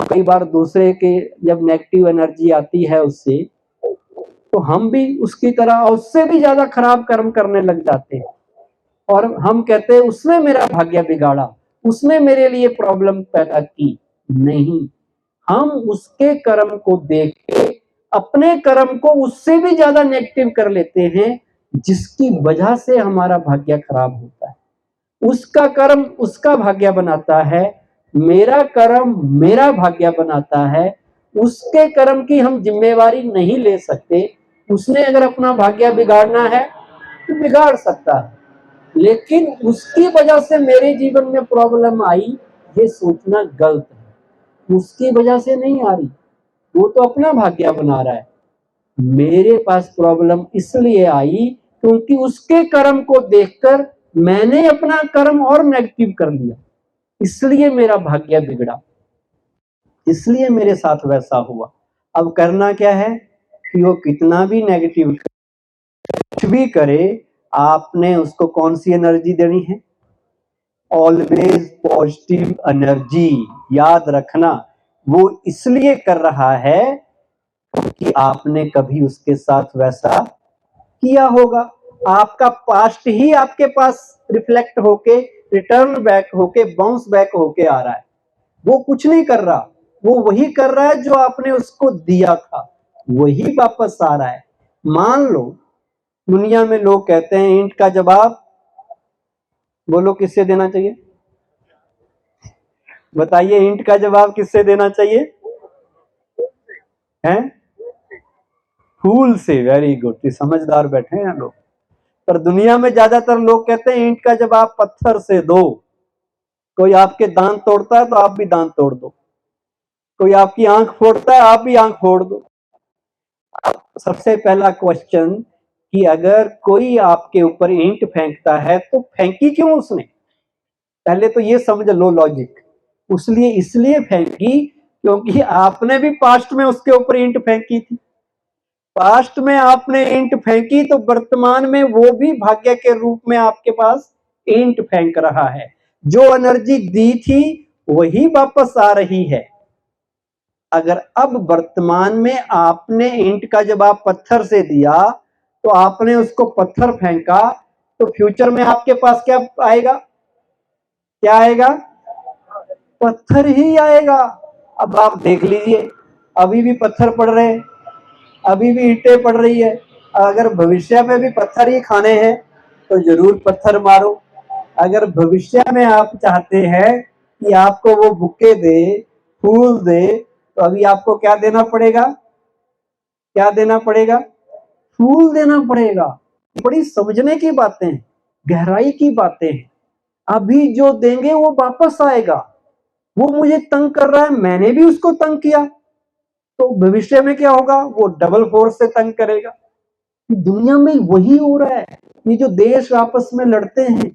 कई बार दूसरे के जब नेगेटिव एनर्जी आती है उससे तो हम भी उसकी तरह और उससे भी ज्यादा खराब कर्म करने लग जाते हैं और हम कहते हैं उसने मेरा भाग्य बिगाड़ा, उसने मेरे लिए प्रॉब्लम पैदा की। नहीं, हम उसके कर्म को देख के अपने कर्म को उससे भी ज्यादा नेगेटिव कर लेते हैं जिसकी वजह से हमारा भाग्य खराब होता है। उसका कर्म उसका भाग्य बनाता है, मेरा कर्म मेरा भाग्य बनाता है। उसके कर्म की हम जिम्मेवारी नहीं ले सकते। उसने अगर अपना भाग्य बिगाड़ना है तो बिगाड़ सकता है, लेकिन उसकी वजह से मेरे जीवन में प्रॉब्लम आई ये सोचना गलत है। उसकी वजह से नहीं आ रही, वो तो अपना भाग्य बना रहा है। मेरे पास प्रॉब्लम इसलिए आई क्योंकि उसके कर्म को देखकर मैंने अपना कर्म और नेगेटिव कर लिया, इसलिए मेरा भाग्य बिगड़ा, इसलिए मेरे साथ वैसा हुआ। अब करना क्या है कि वो कितना भी नेगेटिव कुछ भी करे, आपने उसको कौन सी एनर्जी देनी है? Always positive energy. याद रखना, वो इसलिए कर रहा है कि आपने कभी उसके साथ वैसा किया होगा। आपका पास्ट ही आपके पास रिफ्लेक्ट होके रिटर्न बैक होके बाउंस बैक होके आ रहा है। वो कुछ नहीं कर रहा, वो वही कर रहा है जो आपने उसको दिया था, वही वापस आ रहा है। मान लो दुनिया में लोग कहते हैं ईंट का जवाब बोलो किससे देना चाहिए? बताइए, ईंट का जवाब किससे देना चाहिए? हैं? फूल से। वेरी गुड, समझदार बैठे हैं लोग। पर दुनिया में ज्यादातर लोग कहते हैं ईंट का जवाब पत्थर से दो। कोई आपके दांत तोड़ता है तो आप भी दांत तोड़ दो, कोई आपकी आंख फोड़ता है आप भी आंख फोड़ दो। सबसे पहला क्वेश्चन कि अगर कोई आपके ऊपर ईंट फेंकता है तो फेंकी क्यों उसने? पहले तो ये समझ लो लॉजिक। उसलिए इसलिए फेंकी क्योंकि आपने भी पास्ट में उसके ऊपर ईंट फेंकी थी। पास्ट में आपने ईंट फेंकी तो वर्तमान में वो भी भाग्य के रूप में आपके पास ईंट फेंक रहा है। जो एनर्जी दी थी वही वापस आ रही है। अगर अब वर्तमान में आपने ईंट का जवाब पत्थर से दिया तो आपने उसको पत्थर फेंका, तो फ्यूचर में आपके पास क्या आएगा? क्या आएगा? पत्थर ही आएगा। अब आप देख लीजिए, अभी भी पत्थर पड़ रहे हैं, अभी भी ईंटें पड़ रही है। अगर भविष्य में भी पत्थर ही खाने हैं तो जरूर पत्थर मारो। अगर भविष्य में आप चाहते हैं कि आपको वो बुके दे, फूल दे, तो अभी आपको क्या देना पड़ेगा? क्या देना पड़ेगा? फूल देना पड़ेगा। बड़ी समझने की बातें हैं, गहराई की बातें हैं। अभी जो देंगे वो वापस आएगा। वो मुझे तंग कर रहा है, मैंने भी उसको तंग किया, तो भविष्य में क्या होगा? वो डबल फोर्स से तंग करेगा। दुनिया में वही हो रहा है। ये जो देश आपस में लड़ते हैं,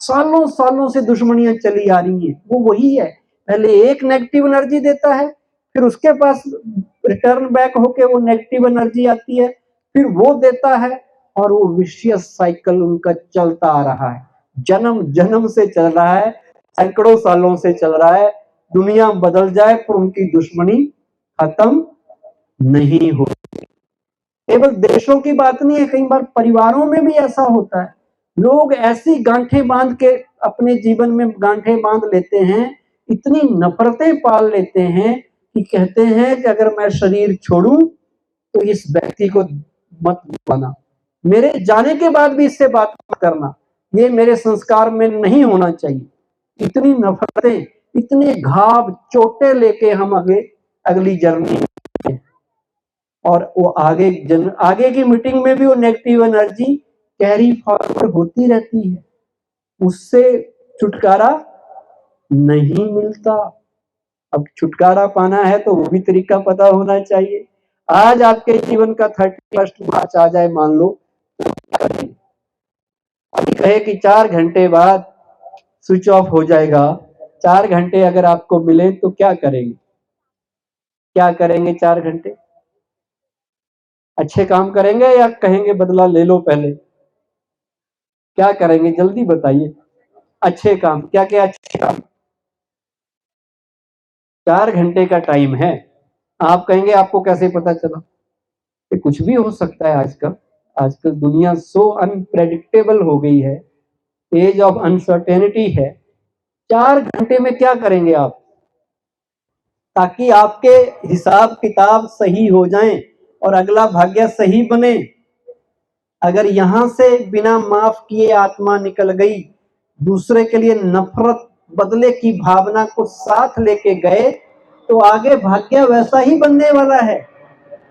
सालों सालों से दुश्मनियां चली आ रही हैं, वो वही है। पहले एक नेगेटिव एनर्जी देता है, फिर उसके पास रिटर्न बैक होके वो नेगेटिव एनर्जी आती है, फिर वो देता है, और वो विशियस साइकिल उनका चलता आ रहा है, जन्म जन्म से चल रहा है, सैकड़ों सालों से चल रहा है। दुनिया बदल जाए पर उनकी दुश्मनी खत्म नहीं हो। केवल देशों की बात नहीं है, कई बार परिवारों में भी ऐसा होता है। लोग ऐसी गांठें बांध के अपने जीवन में गांठें बांध लेते हैं, इतनी नफरतें पाल लेते हैं कि कहते हैं कि अगर मैं शरीर छोड़ूं तो इस व्यक्ति को मत बना, मेरे जाने के बाद भी इससे बात मत करना, ये मेरे संस्कार में नहीं होना चाहिए। इतनी नफरतें, इतने घाव चोटें लेके हम अगली जर्नी, और वो आगे की मीटिंग में भी वो नेगेटिव एनर्जी कैरी फॉरवर्ड होती रहती है, उससे छुटकारा नहीं मिलता। अब छुटकारा पाना है तो वो भी तरीका पता होना चाहिए। आज आपके जीवन का 31 मार्च आ जाए मान लो, अभी कहे कि 4 घंटे बाद स्विच ऑफ हो जाएगा, 4 घंटे अगर आपको मिले तो क्या करेंगे? क्या करेंगे 4 घंटे? अच्छे काम करेंगे या कहेंगे बदला ले लो पहले? क्या करेंगे जल्दी बताइए। अच्छे काम, क्या क्या अच्छे काम? 4 घंटे का टाइम है। आप कहेंगे आपको कैसे पता चला? कि कुछ भी हो सकता है आजकल। आजकल दुनिया सो अनप्रेडिक्टेबल हो गई है, एज ऑफ अनसर्टेनिटी है। 4 घंटे में क्या करेंगे आप, ताकि आपके हिसाब किताब सही हो जाएं और अगला भाग्य सही बने? अगर यहां से बिना माफ किए आत्मा निकल गई, दूसरे के लिए नफरत बदले की भावना को साथ लेके गए, तो आगे भाग्य वैसा ही बनने वाला है,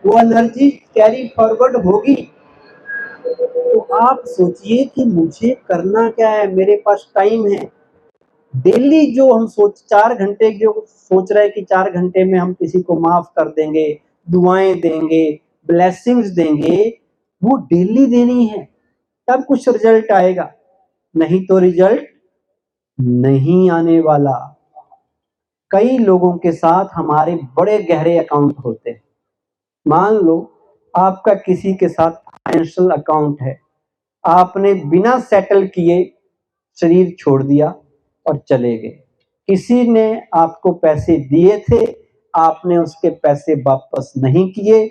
वो एनर्जी कैरी फॉरवर्ड होगी। तो आप सोचिए कि मुझे करना क्या है, मेरे पास टाइम है। डेली जो हम 4 घंटे जो सोच रहे हैं कि 4 घंटे में हम किसी को माफ कर देंगे, दुआएं देंगे, ब्लेसिंग्स देंगे, वो डेली देनी है, तब कुछ रिजल्ट आएगा, नहीं तो रिजल्ट नहीं आने वाला। कई लोगों के साथ हमारे बड़े गहरे अकाउंट होते हैं। मान लो आपका किसी के साथ फाइनेंशियल अकाउंट है, आपने बिना सेटल किए शरीर छोड़ दिया और चले गए। किसी ने आपको पैसे दिए थे, आपने उसके पैसे वापस नहीं किए,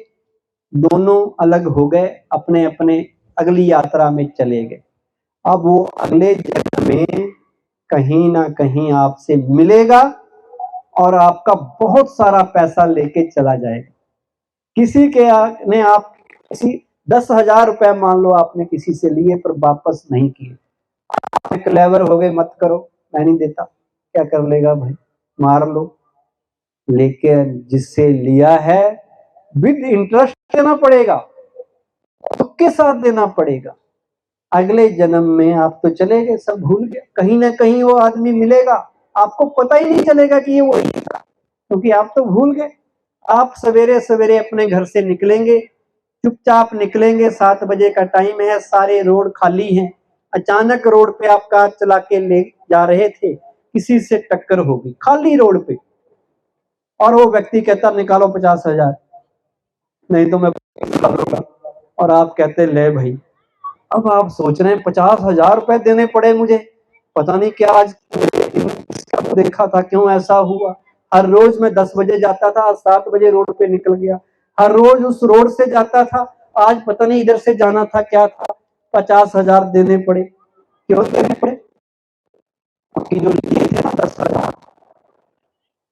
दोनों अलग हो गए, अपने अपने अगली यात्रा में चले गए। अब वो अगले जन्म में कहीं ना कहीं आपसे मिलेगा और आपका बहुत सारा पैसा लेके चला जाएगा। किसी के ने आप किसी 10,000 रुपए मान लो आपने किसी से लिए पर वापस नहीं किए, आप क्लेवर हो गए, मत करो, मैं नहीं देता, क्या कर लेगा भाई, मार लो। लेकिन जिससे लिया है विद इंटरेस्ट देना पड़ेगा, दुख के साथ देना पड़ेगा। अगले जन्म में आप तो चले गए, सब भूल गए, कहीं ना कहीं वो आदमी मिलेगा, आपको पता ही नहीं चलेगा कि ये वही था, क्योंकि आप तो भूल गए। आप सवेरे सवेरे अपने घर से निकलेंगे, चुपचाप निकलेंगे, 7 बजे का टाइम है, सारे रोड खाली हैं, अचानक रोड पे आप कार चला के ले जा रहे थे, किसी से टक्कर हो गई खाली रोड पे, और वो व्यक्ति कहता निकालो 50,000, नहीं तो मैं लूंगा, और आप कहते ले भाई। अब आप सोच रहे हैं 50,000 रुपए देने पड़े मुझे, पता नहीं क्या आज देखा था, क्यों ऐसा हुआ। हर रोज मैं 10 बजे जाता था, आज 7 बजे रोड पे निकल गया, हर रोज उस रोड से जाता था, आज पता नहीं इधर से जाना था क्या था, 50,000 देने पड़े। क्यों देने पड़े? क्योंकि जो लिए थे ना 10,000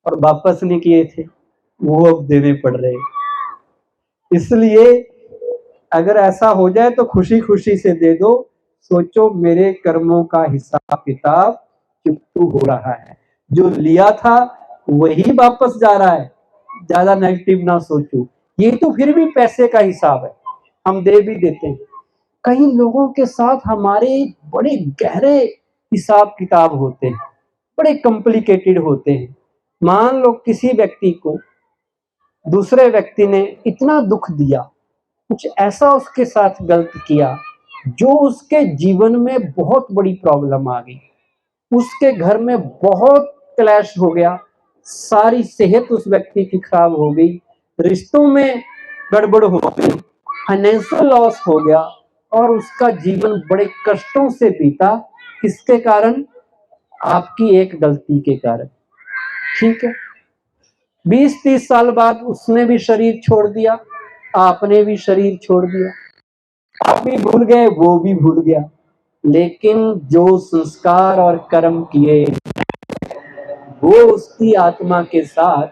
और वापस नहीं किए थे, वो अब देने पड़ रहे। इसलिए अगर ऐसा हो जाए तो खुशी खुशी से दे दो, सोचो मेरे कर्मों का हिसाब किताब चुकतू हो रहा है, जो लिया था वही वापस जा रहा है, ज्यादा नेगेटिव ना सोचो। ये तो फिर भी पैसे का हिसाब है, हम दे भी देते हैं। कई लोगों के साथ हमारे बड़े गहरे हिसाब किताब होते हैं, बड़े कॉम्प्लिकेटेड होते हैं। मान लो किसी व्यक्ति को दूसरे व्यक्ति ने इतना दुख दिया, कुछ ऐसा उसके साथ गलत किया जो उसके जीवन में बहुत बड़ी प्रॉब्लम आ गई, उसके घर में बहुत क्लैश हो गया, सारी सेहत उस व्यक्ति की खराब हो गई, रिश्तों में गड़बड़ हो गई, फाइनेंशियल लॉस हो गया और उसका जीवन बड़े कष्टों से बीता। किसके कारण? आपकी एक गलती के कारण। ठीक है, 20-30 साल बाद उसने भी शरीर छोड़ दिया, आपने भी शरीर छोड़ दिया, आप भी भूल गए, वो भी भूल गया, लेकिन जो संस्कार और कर्म किए वो उसकी आत्मा के साथ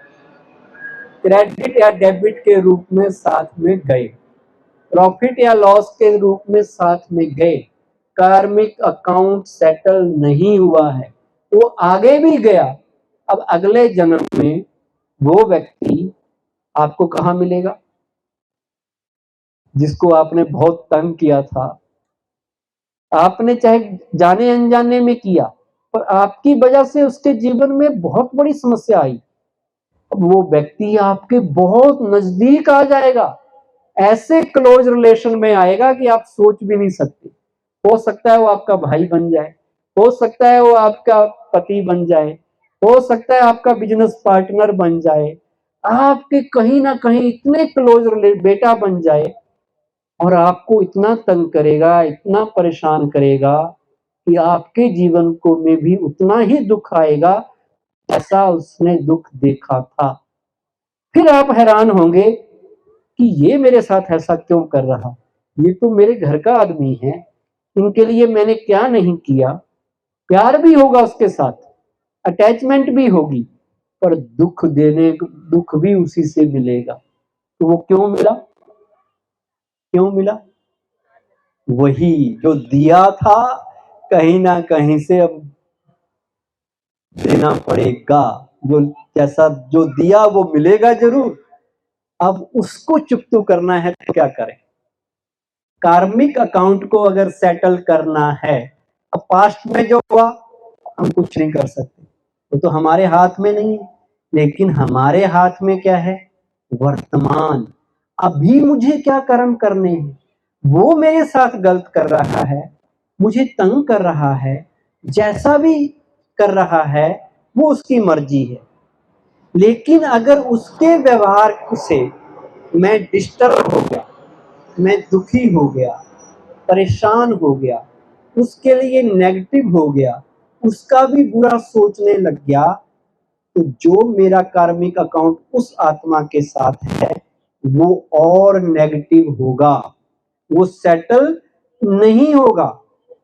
क्रेडिट या डेबिट के रूप में साथ में गए, प्रॉफिट या लॉस के रूप में साथ में गए। कार्मिक अकाउंट सेटल नहीं हुआ है, वो आगे भी गया। अब अगले जन्म में वो व्यक्ति आपको कहाँ मिलेगा? जिसको आपने बहुत तंग किया था, आपने चाहे जाने अनजाने में किया, पर आपकी वजह से उसके जीवन में बहुत बड़ी समस्या आई। अब वो व्यक्ति आपके बहुत नजदीक आ जाएगा, ऐसे क्लोज रिलेशन में आएगा कि आप सोच भी नहीं सकते। हो सकता है वो आपका भाई बन जाए, हो सकता है वो आपका पति बन जाए, हो सकता है आपका बिजनेस पार्टनर बन जाए, आपके कहीं ना कहीं इतने क्लोज बेटा बन जाए और आपको इतना तंग करेगा, इतना परेशान करेगा कि आपके जीवन को में भी उतना ही दुख आएगा ऐसा उसने दुख देखा था। फिर आप हैरान होंगे कि ये मेरे साथ ऐसा क्यों कर रहा, ये तो मेरे घर का आदमी है, इनके लिए मैंने क्या नहीं किया। प्यार भी होगा उसके साथ, अटैचमेंट भी होगी, पर दुख भी उसी से मिलेगा। तो वो क्यों मिला? क्यों मिला? वही जो दिया था कहीं ना कहीं से अब देना पड़ेगा। जो जैसा जो दिया वो मिलेगा जरूर। अब उसको चुकता करना है तो क्या करें? कार्मिक अकाउंट को अगर सेटल करना है, अब पास्ट में जो हुआ हम कुछ नहीं कर सकते, वो तो हमारे हाथ में नहीं है, लेकिन हमारे हाथ में क्या है? वर्तमान। अभी मुझे क्या कर्म करने हैं? वो मेरे साथ गलत कर रहा है, मुझे तंग कर रहा है, जैसा भी कर रहा है वो उसकी मर्जी है। लेकिन अगर उसके व्यवहार से मैं डिस्टर्ब हो गया, मैं दुखी हो गया, परेशान हो गया, उसके लिए नेगेटिव हो गया, उसका भी बुरा सोचने लग गया, तो जो मेरा कार्मिक अकाउंट उस आत्मा के साथ है वो और नेगेटिव होगा, वो सेटल नहीं होगा,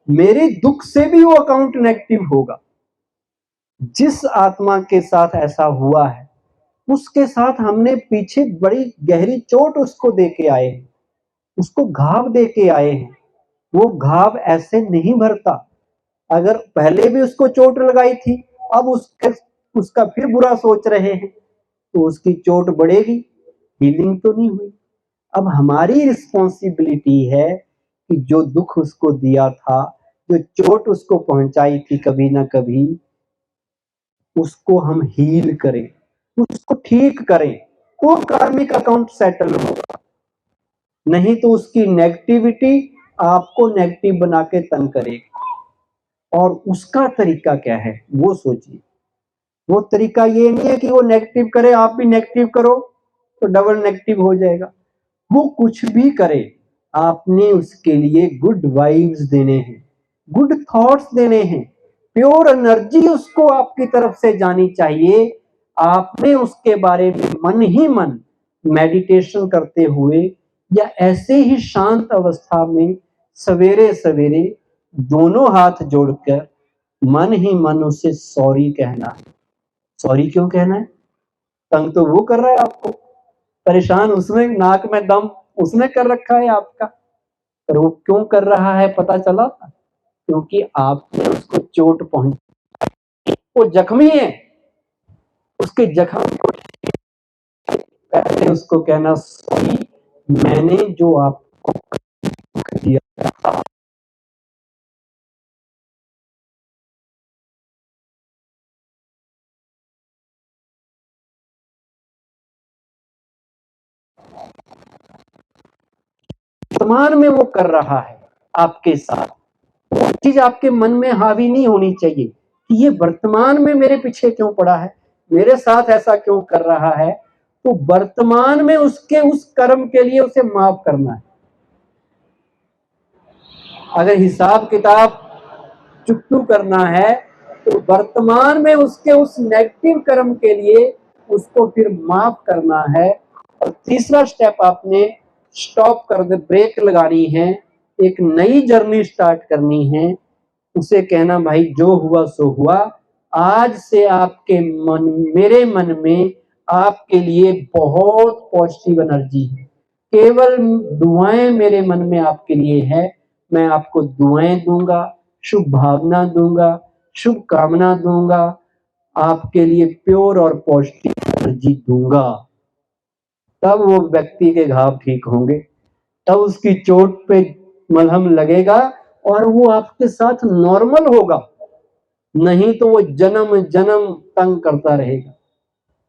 मेरे दुख से भी वो अकाउंट नेगेटिव होगा। जिस आत्मा के साथ ऐसा हुआ है उसके साथ हमने पीछे बड़ी गहरी चोट उसको दे के आए हैं, उसको घाव दे के आए हैं। वो घाव ऐसे नहीं भरता। अगर पहले भी उसको चोट लगाई थी, अब उसका फिर बुरा सोच रहे हैं तो उसकी चोट बढ़ेगी, हीलिंग तो नहीं हुई। अब हमारी रिस्पॉन्सिबिलिटी है कि जो दुख उसको दिया था, जो चोट उसको पहुंचाई थी कभी ना कभी, उसको हम हील करें, उसको ठीक करें, तो कार्मिक अकाउंट सेटल होगा। नहीं तो उसकी नेगेटिविटी आपको नेगेटिव बना के तंग करेगी। और उसका तरीका क्या है वो सोचिए। वो तरीका ये नहीं है कि वो नेगेटिव करे आप भी नेगेटिव करो तो डबल नेगेटिव हो जाएगा। वो कुछ भी करे, आपने उसके लिए गुड वाइब्स देने हैं, गुड थॉट्स देने हैं, प्योर एनर्जी उसको आपकी तरफ से जानी चाहिए। आपने उसके बारे में मन ही मन मेडिटेशन करते हुए या ऐसे ही शांत अवस्था में सवेरे सवेरे दोनों हाथ जोड़कर मन ही मन उसे सॉरी कहना है। सॉरी क्यों कहना है? तंग तो वो कर रहा है आपको, परेशान उसने, नाक में दम उसने कर रखा है आपका, पर वो क्यों कर रहा है पता चला? क्योंकि आपने उसको चोट पहुंची, वो जख्मी है, उसके जख्म को पहले उसको कहना सॉरी, मैंने जो आपको दिया था। वर्तमान में वो कर रहा है आपके साथ, वो चीज आपके मन में हावी नहीं होनी चाहिए कि ये वर्तमान में मेरे पीछे क्यों पड़ा है, मेरे साथ ऐसा क्यों कर रहा है। तो वर्तमान में उसके उस कर्म के लिए उसे माफ करना है। अगर हिसाब किताब चुकतू करना है तो वर्तमान में उसके उस नेगेटिव कर्म के लिए उसको फिर माफ करना है। और तीसरा स्टेप आपने स्टॉप कर दे, ब्रेक लगानी है, एक नई जर्नी स्टार्ट करनी है। उसे कहना भाई जो हुआ सो हुआ, आज से आपके मन, मेरे मन में आपके लिए बहुत पॉजिटिव एनर्जी है, केवल दुआएं मेरे मन में आपके लिए है। मैं आपको दुआएं दूंगा, शुभ भावना दूंगा, शुभ कामना दूंगा, आपके लिए प्योर और पॉजिटिव एनर्जी दूंगा। तब वो व्यक्ति के घाव ठीक होंगे, तब उसकी चोट पे मलहम लगेगा और वो आपके साथ नॉर्मल होगा। नहीं तो वो जन्म जन्म तंग करता रहेगा,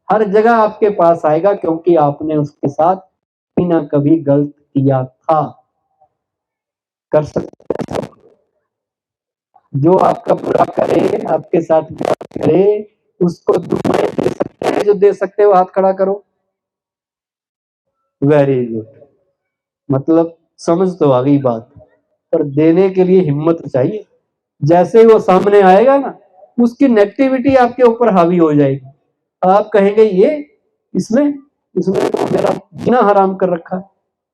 हर जगह आपके पास आएगा, क्योंकि आपने उसके साथ कभी ना कभी गलत किया था। कर सकते, जो आपका बुरा करे, आपके साथ गलत करे, उसको दुआएं दे सकते हैं, जो दे सकते हो हाथ खड़ा करो। वेरी गुड, मतलब समझ तो आ गई बात, पर देने के लिए हिम्मत चाहिए। जैसे ही वो सामने आएगा ना, उसकी नेगेटिविटी आपके ऊपर हावी हो जाएगी। आप कहेंगे ये इसने इसने तो मेरा जीना हराम कर रखा है,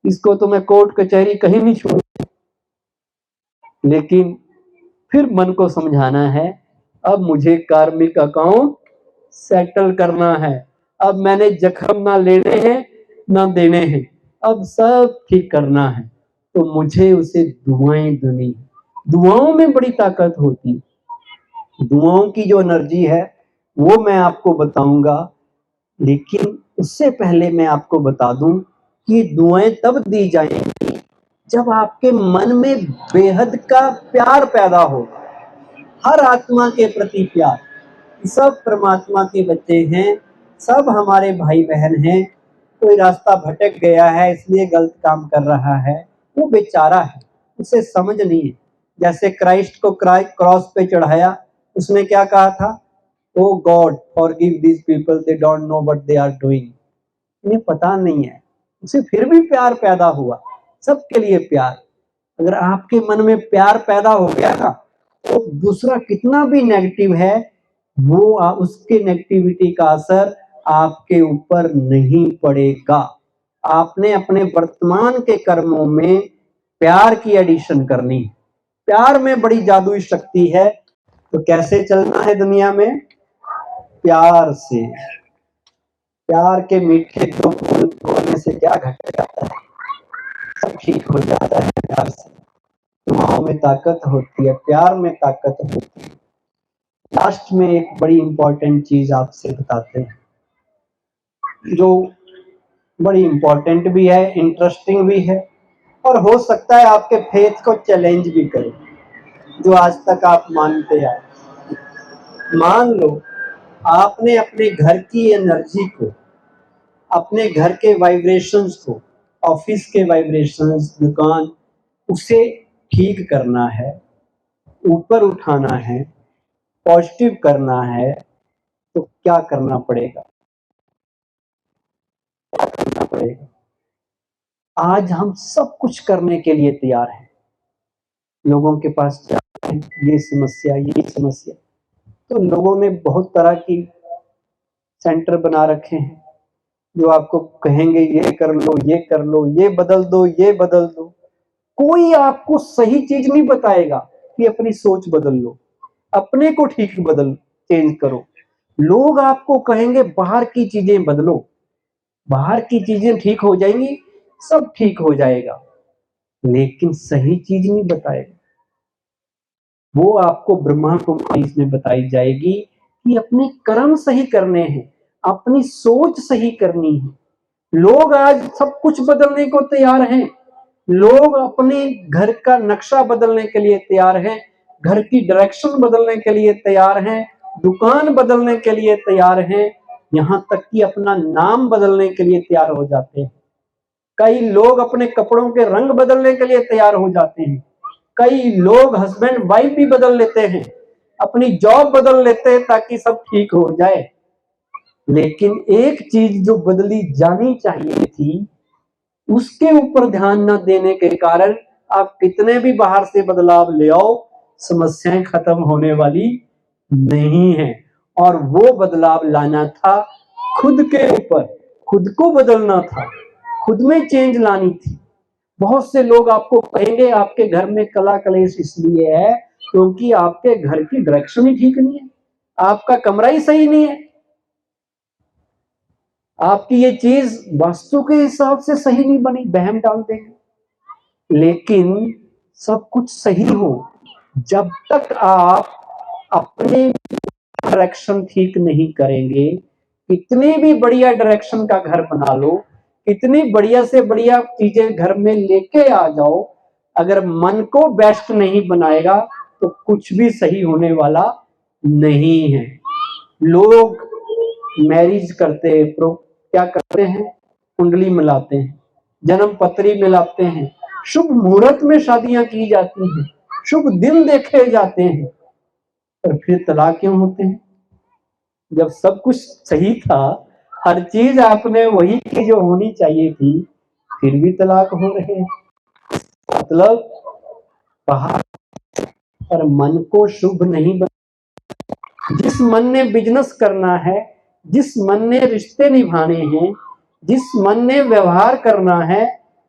इसको तो मैं कोर्ट कचहरी कहीं नहीं छोड़। लेकिन फिर मन को समझाना है, अब मुझे कार्मिक अकाउंट सेटल करना है। अब मैंने जख्म ना लेने हैं ना देने हैं, अब सब ठीक करना है। तो मुझे उसे दुआएं देनी, दुआओं में बड़ी ताकत होती है। दुआओं की जो एनर्जी है वो मैं आपको बताऊंगा, लेकिन उससे पहले मैं आपको बता दूं कि दुआएं तब दी जाएंगी जब आपके मन में बेहद का प्यार पैदा हो, हर आत्मा के प्रति प्यार। सब परमात्मा के बच्चे हैं, सब हमारे भाई बहन हैं। कोई रास्ता भटक गया है इसलिए गलत काम कर रहा है, वो बेचारा है, उसे समझ नहीं है। जैसे क्राइस्ट को क्रॉस पे चढ़ाया, उसने क्या कहा था, oh God forgive these people, they don't know what they are doing. इन्हें पता नहीं है, उसे फिर भी प्यार पैदा हुआ, सबके लिए प्यार। अगर आपके मन में प्यार पैदा हो गया ना, तो दूसरा कितना भी नेगेटिव है वो उसके नेगेटिविटी का असर आपके ऊपर नहीं पड़ेगा। आपने अपने वर्तमान के कर्मों में प्यार की एडिशन करनी है। प्यार में बड़ी जादुई शक्ति है। तो कैसे चलना है दुनिया में? प्यार से। प्यार के मीठे दो फूल बोलने से क्या घट जाता है, सब ठीक हो जाता है प्यार से। दुआओं में ताकत होती है, प्यार में ताकत होती है। लास्ट में एक बड़ी इंपॉर्टेंट चीज आपसे बताते हैं, जो बड़ी इंपॉर्टेंट भी है, इंटरेस्टिंग भी है, और हो सकता है आपके फेथ को चैलेंज भी करे, जो आज तक आप मानते आए। मान लो आपने अपने घर की एनर्जी को, अपने घर के वाइब्रेशंस को, ऑफिस के वाइब्रेशंस, दुकान, उसे ठीक करना है, ऊपर उठाना है, पॉजिटिव करना है। तो क्या करना पड़ेगा? क्या करना पड़ेगा? आज हम सब कुछ करने के लिए तैयार हैं। लोगों के पास ये समस्या, ये समस्या, तो लोगों ने बहुत तरह की सेंटर बना रखे हैं, जो आपको कहेंगे ये कर लो, ये कर लो, ये बदल दो, ये बदल दो। कोई आपको सही चीज नहीं बताएगा कि अपनी सोच बदल लो, अपने को ठीक बदल, चेंज करो। लोग आपको कहेंगे बाहर की चीजें बदलो, बाहर की चीजें ठीक हो जाएंगी, सब ठीक हो जाएगा, लेकिन सही चीज नहीं बताएगा। वो आपको ब्रह्मा कुमारी में बताई जाएगी कि अपने कर्म सही करने हैं, अपनी सोच सही करनी है। लोग आज सब कुछ बदलने को तैयार हैं। लोग अपने घर का नक्शा बदलने के लिए तैयार हैं, घर की डायरेक्शन बदलने के लिए तैयार हैं, दुकान बदलने के लिए तैयार हैं, यहाँ तक कि अपना नाम बदलने के लिए तैयार हो जाते हैं। कई लोग अपने कपड़ों के रंग बदलने के लिए तैयार हो जाते हैं। कई लोग हस्बैंड वाइफ भी बदल लेते हैं। अपनी जॉब बदल लेते हैं ताकि सब ठीक हो जाए। लेकिन एक चीज जो बदली जानी चाहिए थी, उसके ऊपर ध्यान न देने के कारण आप कितने भी बाहर से बदलाव ले आओ, समस्याएं खत्म होने वाली नहीं है। और वो बदलाव लाना था खुद के ऊपर, खुद को बदलना था, खुद में चेंज लानी थी। बहुत से लोग आपको कहेंगे आपके घर में कला कलेश इसलिए है क्योंकि आपके घर की डायरेक्शन ही ठीक नहीं है, आपका कमरा ही सही नहीं है, आपकी ये चीज वास्तु के हिसाब से सही नहीं बनी, वहम डाल देंगे। लेकिन सब कुछ सही हो, जब तक आप अपने डायरेक्शन ठीक नहीं करेंगे, कितनी भी बढ़िया डायरेक्शन का घर बना लो, कितनी बढ़िया से बढ़िया चीजें घर में लेके आ जाओ, अगर मन को बेस्ट नहीं बनाएगा तो कुछ भी सही होने वाला नहीं है। लोग मैरिज करते हैं, क्या करते हैं, कुंडली मिलाते हैं, जन्म पत्री मिलाते हैं, शुभ मुहूर्त में शादियां की जाती हैं, शुभ दिन देखे जाते हैं, और फिर तलाक क्यों होते हैं? जब सब कुछ सही था, हर चीज आपने वही की जो होनी चाहिए थी, फिर भी तलाक हो रहे हैं। मतलब बाहर पर मन को शुभ नहीं बना। जिस मन ने बिजनेस करना है, जिस मन ने रिश्ते निभाने हैं, जिस मन ने व्यवहार करना है,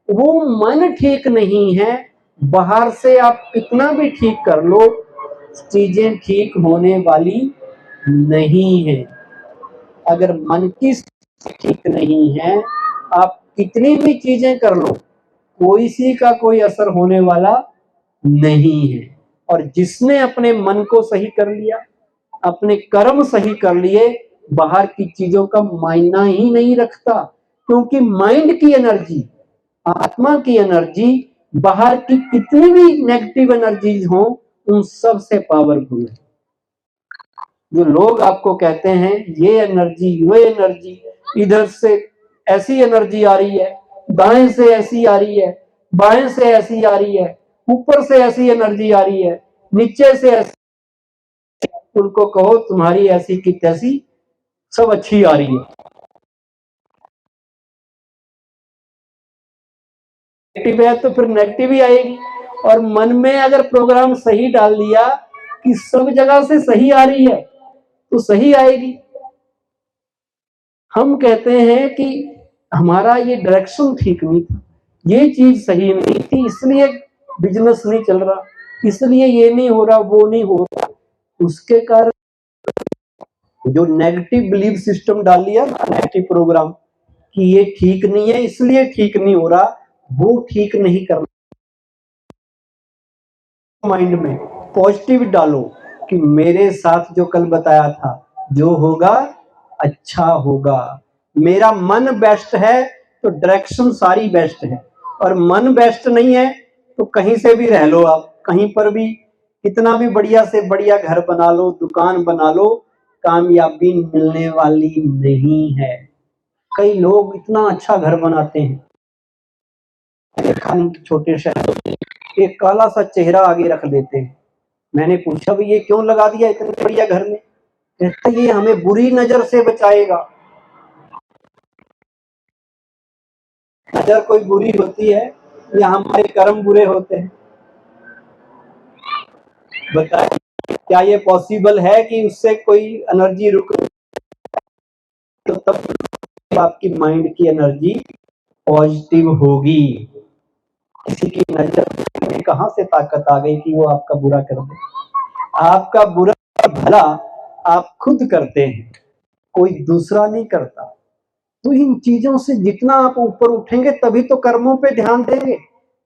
वो मन ठीक नहीं है। बाहर से आप कितना भी ठीक कर लो, चीजें ठीक होने वाली नहीं है। अगर मन की ठीक नहीं है, आप कितनी भी चीजें कर लो, कोई सी का कोई असर होने वाला नहीं है। और जिसने अपने मन को सही कर लिया, अपने कर्म सही कर लिए, बाहर की चीजों का मायना ही नहीं रखता, क्योंकि माइंड की एनर्जी, आत्मा की एनर्जी बाहर की कितनी भी नेगेटिव एनर्जीज हो, उन सब से पावरफुल है। जो लोग आपको कहते हैं ये एनर्जी, वो एनर्जी, इधर से ऐसी एनर्जी आ रही है, दाएं से ऐसी आ रही है, बाएं से ऐसी आ रही है, ऊपर से ऐसी एनर्जी आ रही है, नीचे से ऐसी, उनको कहो तुम्हारी ऐसी की तैसी सब अच्छी आ रही है। नेगेटिव है तो फिर नेगेटिव ही आएगी। और मन में अगर प्रोग्राम सही डाल दिया कि सब जगह से सही आ रही है तो सही आएगी। हम कहते हैं कि हमारा ये डायरेक्शन ठीक नहीं था, ये चीज सही नहीं थी, इसलिए बिजनेस नहीं चल रहा, इसलिए ये नहीं हो रहा, वो नहीं हो रहा। उसके कारण जो नेगेटिव बिलीफ सिस्टम डाल लिया, नेगेटिव प्रोग्राम कि ये ठीक नहीं है इसलिए ठीक नहीं हो रहा, वो ठीक नहीं करना। माइंड में पॉजिटिव डालो कि मेरे साथ जो कल बताया था, जो होगा अच्छा होगा। मेरा मन बेस्ट है तो डायरेक्शन सारी बेस्ट है, और मन बेस्ट नहीं है तो कहीं से भी रह लो, आप कहीं पर भी कितना भी बढ़िया से बढ़िया घर बना लो, दुकान बना लो, कामयाबी मिलने वाली नहीं है। कई लोग इतना अच्छा घर बनाते हैं, छोटे शहरों में एक काला सा चेहरा आगे रख देते हैं। मैंने पूछा भी ये क्यों लगा दिया इतने बढ़िया घर में? कहता ये हमें बुरी नजर से बचाएगा। नजर कोई बुरी होती है या हमारे कर्म बुरे होते हैं? बताइए, क्या ये पॉसिबल है कि उससे कोई एनर्जी रुक? तो तब आपकी माइंड की एनर्जी पॉजिटिव होगी। किसी की नजर में कहां से ताकत आ गई कि वो आपका बुरा कर दे? आपका बुरा भला आप खुद करते हैं, कोई दूसरा नहीं करता। तो इन चीजों से जितना आप ऊपर उठेंगे तभी तो कर्मों पे ध्यान देंगे,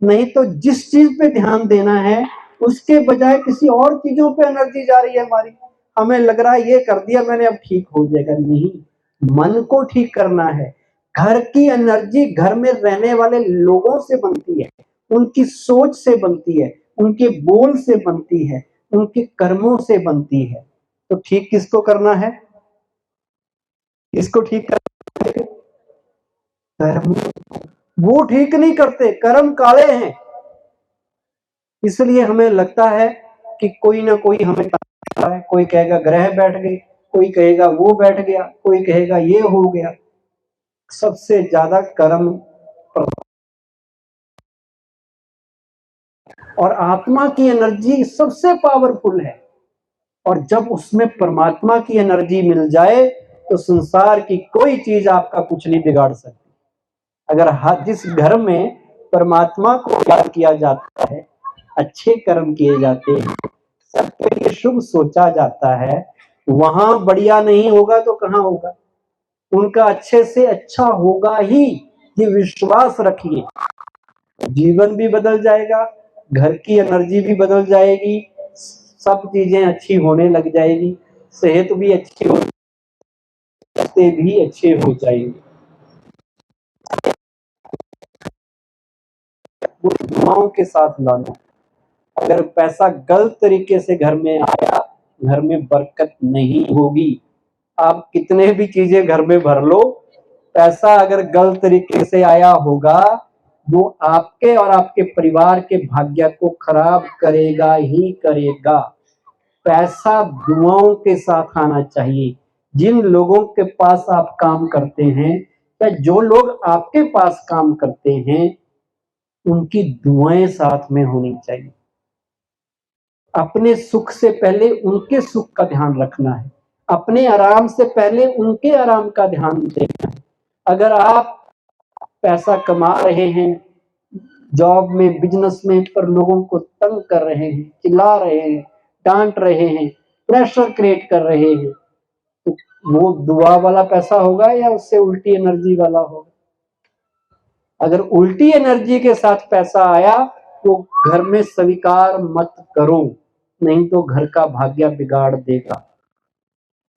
नहीं तो जिस चीज पे ध्यान देना है उसके बजाय किसी और चीजों पे एनर्जी जा रही है हमारी। हमें लग रहा है ये कर दिया मैंने अब ठीक हो जाएगा, नहीं, मन को ठीक करना है। घर की एनर्जी घर में रहने वाले लोगों से बनती है, उनकी सोच से बनती है, उनके बोल से बनती है, उनके कर्मों से बनती है। तो ठीक किसको करना है? इसको ठीक करना है कर्म। वो ठीक नहीं करते, कर्म काले हैं। इसलिए हमें लगता है कि कोई ना कोई हमें कोई कहेगा ग्रह बैठ गए, कोई कहेगा वो बैठ गया, कोई कहेगा ये हो गया। सबसे ज्यादा कर्म और आत्मा की एनर्जी सबसे पावरफुल है। और जब उसमें परमात्मा की एनर्जी मिल जाए तो संसार की कोई चीज आपका कुछ नहीं बिगाड़ सकती। अगर जिस घर में परमात्मा को याद किया जाता है, अच्छे कर्म किए जाते हैं, सबके लिए शुभ सोचा जाता है, वहां बढ़िया नहीं होगा तो कहां होगा? उनका अच्छे से अच्छा होगा ही, ये विश्वास रखिए। जीवन भी बदल जाएगा, घर की एनर्जी भी बदल जाएगी, सब चीजें अच्छी होने लग जाएगी, सेहत भी अच्छी हो, रिश्ते भी अच्छे हो जाएंगे। वो दुआओं के साथ लाना। अगर पैसा गलत तरीके से घर में आया, घर में बरकत नहीं होगी। आप कितने भी चीजें घर में भर लो, पैसा अगर गलत तरीके से आया होगा, वो आपके और आपके परिवार के भाग्य को खराब करेगा ही करेगा। पैसा दुआओं के साथ आना चाहिए। जिन लोगों के पास आप काम करते हैं या जो लोग आपके पास काम करते हैं, उनकी दुआएं साथ में होनी चाहिए। अपने सुख से पहले उनके सुख का ध्यान रखना है, अपने आराम से पहले उनके आराम का ध्यान देना है। अगर आप पैसा कमा रहे हैं, जॉब में, बिजनेस में, पर लोगों को तंग कर रहे हैं, चिल्ला रहे हैं, डांट रहे हैं, प्रेशर क्रिएट कर रहे हैं, तो वो दुआ वाला पैसा होगा या उससे उल्टी एनर्जी वाला होगा? अगर उल्टी एनर्जी के साथ पैसा आया तो घर में स्वीकार मत करो, नहीं तो घर का भाग्य बिगाड़ देगा।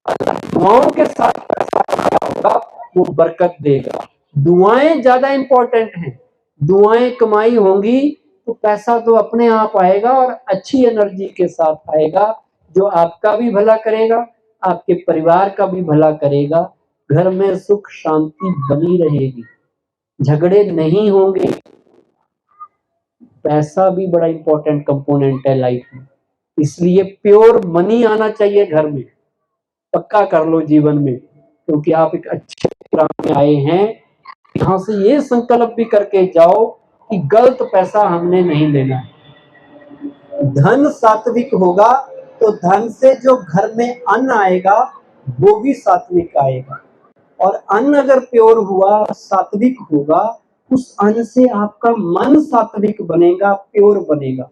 दुआओं के साथ पैसा आया होगा, वो बरकत देगा। दुआएं ज्यादा इंपॉर्टेंट हैं। दुआएं कमाई होंगी तो पैसा तो अपने आप आएगा और अच्छी एनर्जी के साथ आएगा, जो आपका भी भला करेगा, आपके परिवार का भी भला करेगा। घर में सुख शांति बनी रहेगी, झगड़े नहीं होंगे। पैसा भी बड़ा इंपॉर्टेंट कंपोनेंट है लाइफ में, इसलिए प्योर मनी आना चाहिए घर में। पक्का कर लो जीवन में, क्योंकि आप एक अच्छे प्रोग्राम में आए हैं। यहां से ये संकल्प भी करके जाओ कि गलत पैसा हमने नहीं लेना है। धन सात्विक होगा तो धन से जो घर में अन्न आएगा वो भी सात्विक आएगा। और अन्न अगर प्योर हुआ, सात्विक होगा, उस अन्न से आपका मन सात्विक बनेगा, प्योर बनेगा।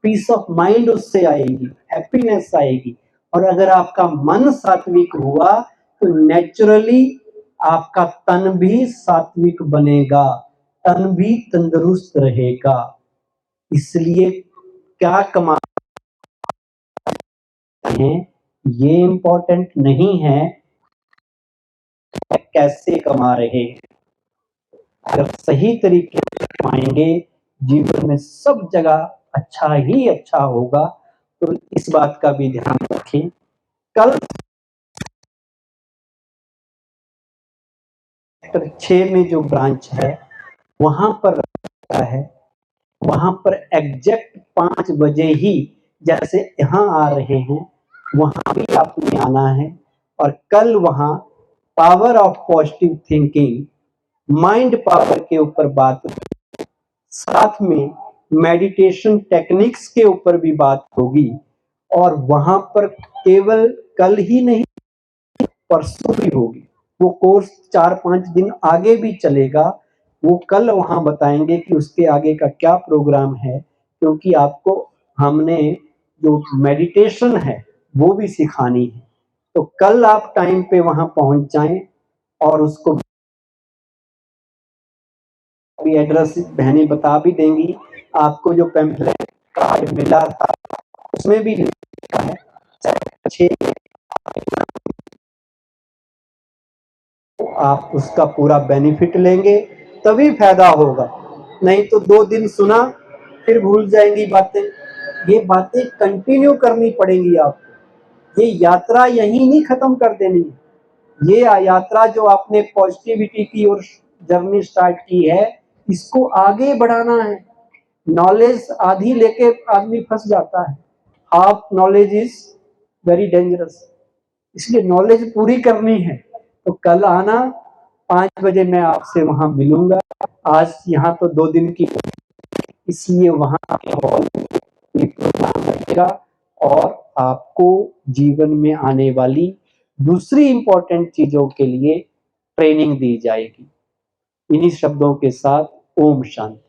पीस ऑफ माइंड उससे आएगी, हैप्पीनेस आएगी। और अगर आपका मन सात्विक हुआ तो नेचुरली आपका तन भी सात्विक बनेगा, तन भी तंदुरुस्त रहेगा। इसलिए क्या कमाते हैं ये इंपॉर्टेंट नहीं है, कैसे कमा रहे हैं। अगर सही तरीके से कमाएंगे, जीवन में सब जगह अच्छा ही अच्छा होगा। तो इस बात का भी ध्यान रखें। कल सेक्टर 6 में जो ब्रांच है वहां पर रखा है, वहां पर एग्जैक्ट 5 बजे ही जैसे यहाँ आ रहे हैं वहां भी आपने आना है। और कल वहां power of positive thinking, mind power के ऊपर बात, साथ में मेडिटेशन टेक्निक्स के ऊपर भी बात होगी। और वहां पर केवल कल ही नहीं, परसों भी होगी। वो कोर्स 4-5 दिन आगे भी चलेगा। वो कल वहां बताएंगे कि उसके आगे का क्या प्रोग्राम है, क्योंकि आपको हमने जो मेडिटेशन है वो भी सिखानी है। तो कल आप टाइम पे वहां पहुंच जाएं। और उसको भी एड्रेस बहनें बता भी देंगी। आपको जो पैम्फलेट कार्ड मिला था उसमें भी लिखा है 6, आप उसका पूरा बेनिफिट लेंगे तभी फायदा होगा। नहीं तो 2 दिन सुना फिर भूल जाएंगी बातें। ये बातें कंटिन्यू करनी पड़ेंगी आपको। ये यात्रा यहीं नहीं खत्म कर देनी है। ये यात्रा जो आपने पॉजिटिविटी की और जर्नी स्टार्ट की है, इसको आगे बढ़ाना है। नॉलेज आधी लेके आदमी फंस जाता है। Half knowledge is very dangerous. इसलिए नॉलेज पूरी करनी है तो कल आना, 5 बजे मैं आपसे वहां मिलूंगा। आज यहाँ तो 2 दिन की, इसलिए वहां के हॉल में प्रोग्राम रहेगा और आपको जीवन में आने वाली दूसरी इंपॉर्टेंट चीजों के लिए ट्रेनिंग दी जाएगी। इन्हीं शब्दों के साथ ओम शांति।